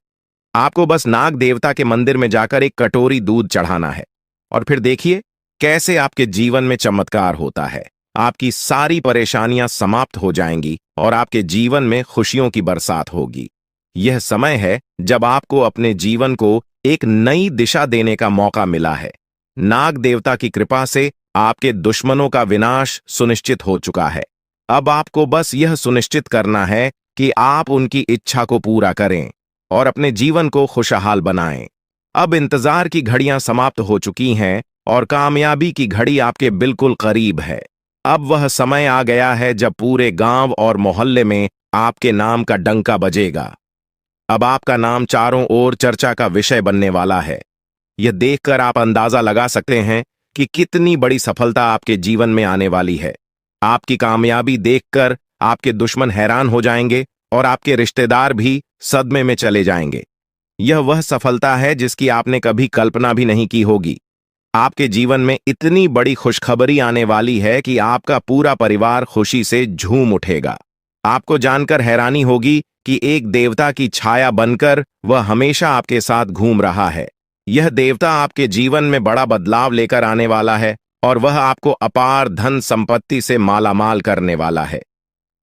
आपको बस नाग देवता के मंदिर में जाकर एक कटोरी दूध चढ़ाना है और फिर देखिए कैसे आपके जीवन में चमत्कार होता है। आपकी सारी परेशानियां समाप्त हो जाएंगी और आपके जीवन में खुशियों की बरसात होगी। यह समय है जब आपको अपने जीवन को एक नई दिशा देने का मौका मिला है। नाग देवता की कृपा से आपके दुश्मनों का विनाश सुनिश्चित हो चुका है। अब आपको बस यह सुनिश्चित करना है कि आप उनकी इच्छा को पूरा करें और अपने जीवन को खुशहाल बनाएं। अब इंतजार की घड़ियां समाप्त हो चुकी हैं और कामयाबी की घड़ी आपके बिल्कुल करीब है। अब वह समय आ गया है जब पूरे गांव और मोहल्ले में आपके नाम का डंका बजेगा। अब आपका नाम चारों ओर चर्चा का विषय बनने वाला है। यह देखकर आप अंदाजा लगा सकते हैं कि कितनी बड़ी सफलता आपके जीवन में आने वाली है। आपकी कामयाबी देखकर आपके दुश्मन हैरान हो जाएंगे और आपके रिश्तेदार भी सदमे में चले जाएंगे। यह वह सफलता है जिसकी आपने कभी कल्पना भी नहीं की होगी। आपके जीवन में इतनी बड़ी खुशखबरी आने वाली है कि आपका पूरा परिवार खुशी से झूम उठेगा। आपको जानकर हैरानी होगी कि एक देवता की छाया बनकर वह हमेशा आपके साथ घूम रहा है। यह देवता आपके जीवन में बड़ा बदलाव लेकर आने वाला है और वह आपको अपार धन संपत्ति से मालामाल करने वाला है।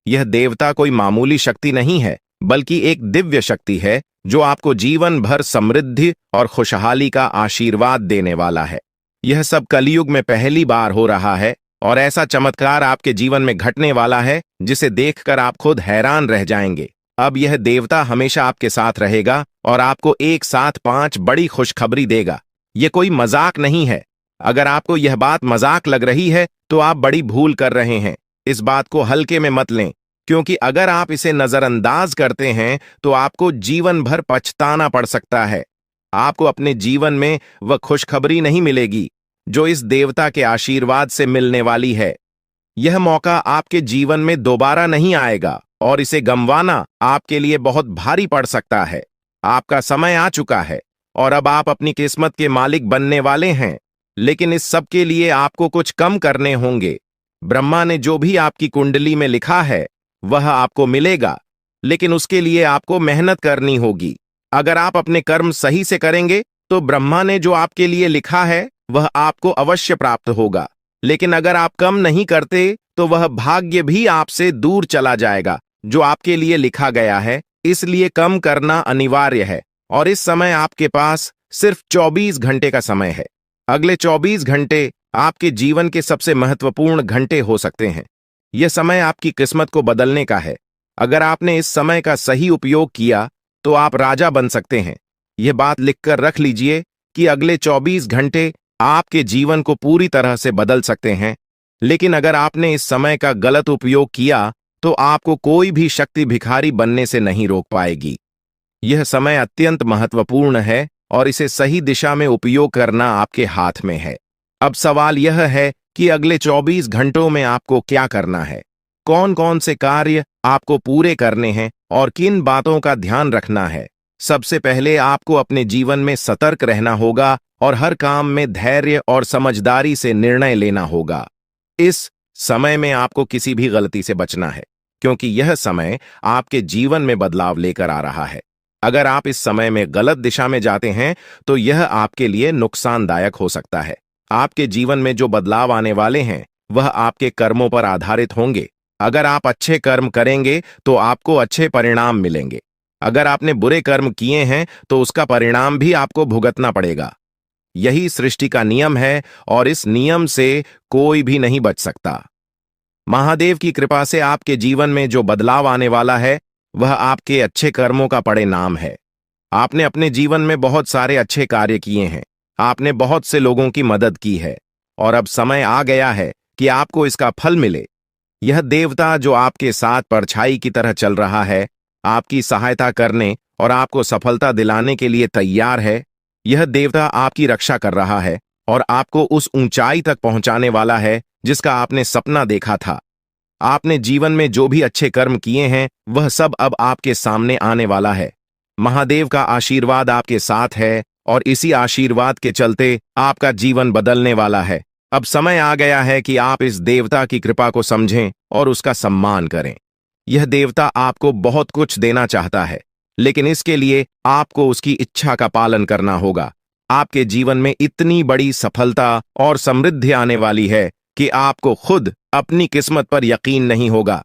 यह देवता कोई मामूली शक्ति नहीं है, बल्कि एक दिव्य शक्ति है जो आपको जीवन भर समृद्धि और खुशहाली का आशीर्वाद देने वाला है। यह सब कलयुग में पहली बार हो रहा है और ऐसा चमत्कार आपके जीवन में घटने वाला है जिसे देखकर आप खुद हैरान रह जाएंगे। अब यह देवता हमेशा आपके साथ रहेगा और आपको एक साथ 5 बड़ी खुशखबरी देगा। यह कोई मजाक नहीं है। अगर आपको यह बात मजाक लग रही है तो आप बड़ी भूल कर रहे हैं। इस बात को हल्के में मत लें, क्योंकि अगर आप इसे नजरअंदाज करते हैं तो आपको जीवन भर पछताना पड़ सकता है। आपको अपने जीवन में वह खुशखबरी नहीं मिलेगी जो इस देवता के आशीर्वाद से मिलने वाली है। यह मौका आपके जीवन में दोबारा नहीं आएगा और इसे गंवाना आपके लिए बहुत भारी पड़ सकता है। आपका समय आ चुका है और अब आप अपनी किस्मत के मालिक बनने वाले हैं, लेकिन इस सब के लिए आपको कुछ कम करने होंगे। ब्रह्मा ने जो भी आपकी कुंडली में लिखा है वह आपको मिलेगा, लेकिन उसके लिए आपको मेहनत करनी होगी। अगर आप अपने कर्म सही से करेंगे तो ब्रह्मा ने जो आपके लिए लिखा है वह आपको अवश्य प्राप्त होगा, लेकिन अगर आप कम नहीं करते तो वह भाग्य भी आपसे दूर चला जाएगा जो आपके लिए लिखा गया है। इसलिए कम करना अनिवार्य है और इस समय आपके पास सिर्फ 24 घंटे का समय है। अगले 24 घंटे आपके जीवन के सबसे महत्वपूर्ण घंटे हो सकते हैं। यह समय आपकी किस्मत को बदलने का है। अगर आपने इस समय का सही उपयोग किया तो आप राजा बन सकते हैं। यह बात लिखकर रख लीजिए कि अगले 24 घंटे आपके जीवन को पूरी तरह से बदल सकते हैं, लेकिन अगर आपने इस समय का गलत उपयोग किया तो आपको कोई भी शक्ति भिखारी बनने से नहीं रोक पाएगी। यह समय अत्यंत महत्वपूर्ण है और इसे सही दिशा में उपयोग करना आपके हाथ में है। अब सवाल यह है कि अगले 24 घंटों में आपको क्या करना है, कौन कौन से कार्य आपको पूरे करने हैं और किन बातों का ध्यान रखना है। सबसे पहले आपको अपने जीवन में सतर्क रहना होगा और हर काम में धैर्य और समझदारी से निर्णय लेना होगा। इस समय में आपको किसी भी गलती से बचना है, क्योंकि यह समय आपके जीवन में बदलाव लेकर आ रहा है। अगर आप इस समय में गलत दिशा में जाते हैं तो यह आपके लिए नुकसानदायक हो सकता है। आपके जीवन में जो बदलाव आने वाले हैं वह आपके कर्मों पर आधारित होंगे। अगर आप अच्छे कर्म करेंगे तो आपको अच्छे परिणाम मिलेंगे। अगर आपने बुरे कर्म किए हैं तो उसका परिणाम भी आपको भुगतना पड़ेगा। यही सृष्टि का नियम है और इस नियम से कोई भी नहीं बच सकता। महादेव की कृपा से आपके जीवन में जो बदलाव आने वाला है वह आपके अच्छे कर्मों का परिणाम है। आपने अपने जीवन में बहुत सारे अच्छे कार्य किए हैं, आपने बहुत से लोगों की मदद की है और अब समय आ गया है कि आपको इसका फल मिले। यह देवता जो आपके साथ परछाई की तरह चल रहा है, आपकी सहायता करने और आपको सफलता दिलाने के लिए तैयार है। यह देवता आपकी रक्षा कर रहा है और आपको उस ऊंचाई तक पहुंचाने वाला है जिसका आपने सपना देखा था। आपने जीवन में जो भी अच्छे कर्म किए हैं वह सब अब आपके सामने आने वाला है। महादेव का आशीर्वाद आपके साथ है और इसी आशीर्वाद के चलते आपका जीवन बदलने वाला है। अब समय आ गया है कि आप इस देवता की कृपा को समझें और उसका सम्मान करें। यह देवता आपको बहुत कुछ देना चाहता है, लेकिन इसके लिए आपको उसकी इच्छा का पालन करना होगा। आपके जीवन में इतनी बड़ी सफलता और समृद्धि आने वाली है कि आपको खुद अपनी किस्मत पर यकीन नहीं होगा।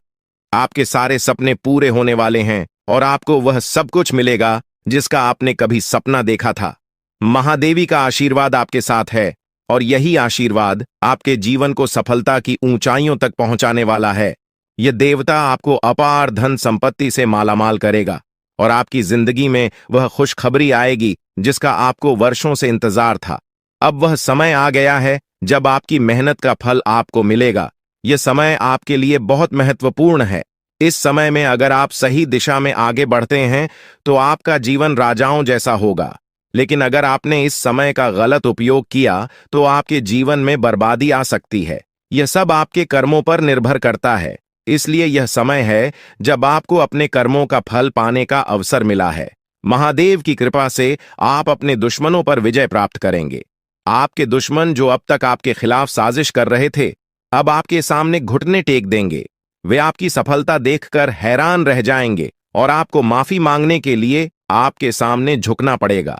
आपके सारे सपने पूरे होने वाले हैं और आपको वह सब कुछ मिलेगा जिसका आपने कभी सपना देखा था। महादेवी का आशीर्वाद आपके साथ है और यही आशीर्वाद आपके जीवन को सफलता की ऊंचाइयों तक पहुंचाने वाला है। यह देवता आपको अपार धन संपत्ति से मालामाल करेगा और आपकी जिंदगी में वह खुशखबरी आएगी जिसका आपको वर्षों से इंतजार था। अब वह समय आ गया है जब आपकी मेहनत का फल आपको मिलेगा। यह समय आपके लिए बहुत महत्वपूर्ण है। इस समय में अगर आप सही दिशा में आगे बढ़ते हैं तो आपका जीवन राजाओं जैसा होगा, लेकिन अगर आपने इस समय का गलत उपयोग किया तो आपके जीवन में बर्बादी आ सकती है। यह सब आपके कर्मों पर निर्भर करता है, इसलिए यह समय है जब आपको अपने कर्मों का फल पाने का अवसर मिला है। महादेव की कृपा से आप अपने दुश्मनों पर विजय प्राप्त करेंगे। आपके दुश्मन जो अब तक आपके खिलाफ साजिश कर रहे थे, अब आपके सामने घुटने टेक देंगे। वे आपकी सफलता देखकर हैरान रह जाएंगे और आपको माफी मांगने के लिए आपके सामने झुकना पड़ेगा।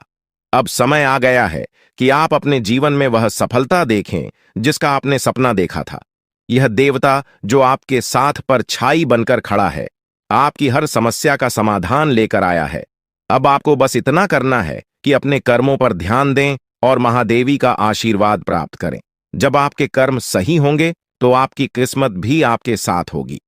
अब समय आ गया है कि आप अपने जीवन में वह सफलता देखें जिसका आपने सपना देखा था। यह देवता जो आपके साथ परछाई बनकर खड़ा है, आपकी हर समस्या का समाधान लेकर आया है। अब आपको बस इतना करना है कि अपने कर्मों पर ध्यान दें और महादेवी का आशीर्वाद प्राप्त करें। जब आपके कर्म सही होंगे तो आपकी किस्मत भी आपके साथ होगी।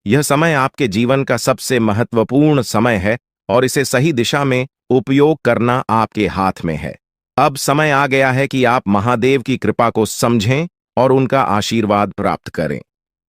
यह समय आपके जीवन का सबसे महत्वपूर्ण समय है और इसे सही दिशा में उपयोग करना आपके हाथ में है। अब समय आ गया है कि आप महादेव की कृपा को समझें और उनका आशीर्वाद प्राप्त करें।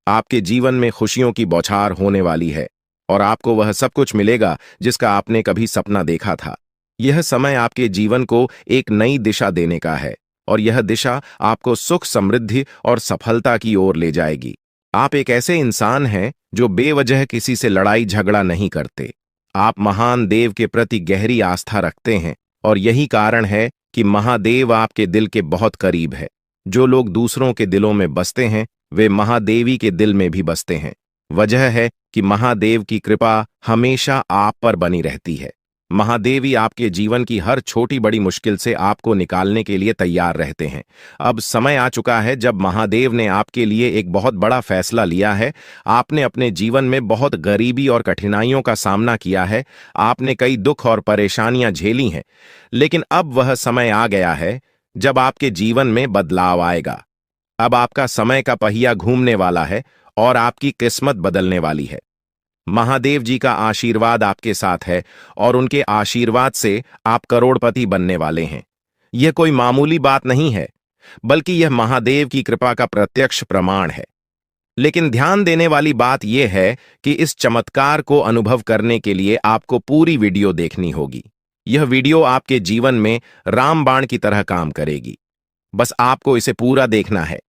आपके जीवन में खुशियों की बौछार होने वाली है और आपको वह सब कुछ मिलेगा जिसका आपने कभी सपना देखा था। यह समय आपके जीवन को एक नई दिशा देने का है और यह दिशा आपको सुख, समृद्धि और सफलता की ओर ले जाएगी। आप एक ऐसे इंसान हैं जो बेवजह किसी से लड़ाई झगड़ा नहीं करते। आप महान देव के प्रति गहरी आस्था रखते हैं और यही कारण है कि महादेव आपके दिल के बहुत करीब है। जो लोग दूसरों के दिलों में बसते हैं वे महादेवी के दिल में भी बसते हैं। वजह है कि महादेव की कृपा हमेशा आप पर बनी रहती है। महादेवी आपके जीवन की हर छोटी बड़ी मुश्किल से आपको निकालने के लिए तैयार रहते हैं। अब समय आ चुका है जब महादेव ने आपके लिए एक बहुत बड़ा फैसला लिया है। आपने अपने जीवन में बहुत गरीबी और कठिनाइयों का सामना किया है। आपने कई दुख और परेशानियां झेली हैं, लेकिन अब वह समय आ गया है जब आपके जीवन में बदलाव आएगा। अब आपका समय का पहिया घूमने वाला है और आपकी किस्मत बदलने वाली है। महादेव जी का आशीर्वाद आपके साथ है और उनके आशीर्वाद से आप करोड़पति बनने वाले हैं। यह कोई मामूली बात नहीं है, बल्कि यह महादेव की कृपा का प्रत्यक्ष प्रमाण है। लेकिन ध्यान देने वाली बात यह है कि इस चमत्कार को अनुभव करने के लिए आपको पूरी वीडियो देखनी होगी। यह वीडियो आपके जीवन में रामबाण की तरह काम करेगी। बस आपको इसे पूरा देखना है,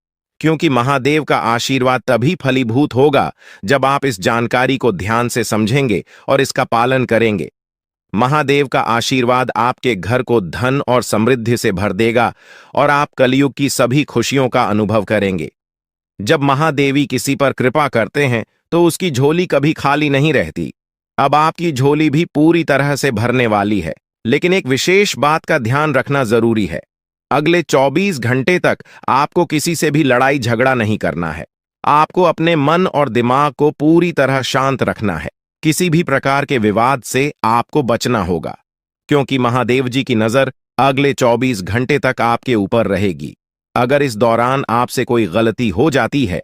क्योंकि महादेव का आशीर्वाद तभी फलीभूत होगा जब आप इस जानकारी को ध्यान से समझेंगे और इसका पालन करेंगे। महादेव का आशीर्वाद आपके घर को धन और समृद्धि से भर देगा और आप कलयुग की सभी खुशियों का अनुभव करेंगे। जब महादेवी किसी पर कृपा करते हैं तो उसकी झोली कभी खाली नहीं रहती। अब आपकी झोली भी पूरी तरह से भरने वाली है, लेकिन एक विशेष बात का ध्यान रखना जरूरी है। अगले 24 घंटे तक आपको किसी से भी लड़ाई झगड़ा नहीं करना है। आपको अपने मन और दिमाग को पूरी तरह शांत रखना है। किसी भी प्रकार के विवाद से आपको बचना होगा, क्योंकि महादेव जी की नजर अगले 24 घंटे तक आपके ऊपर रहेगी। अगर इस दौरान आपसे कोई गलती हो जाती है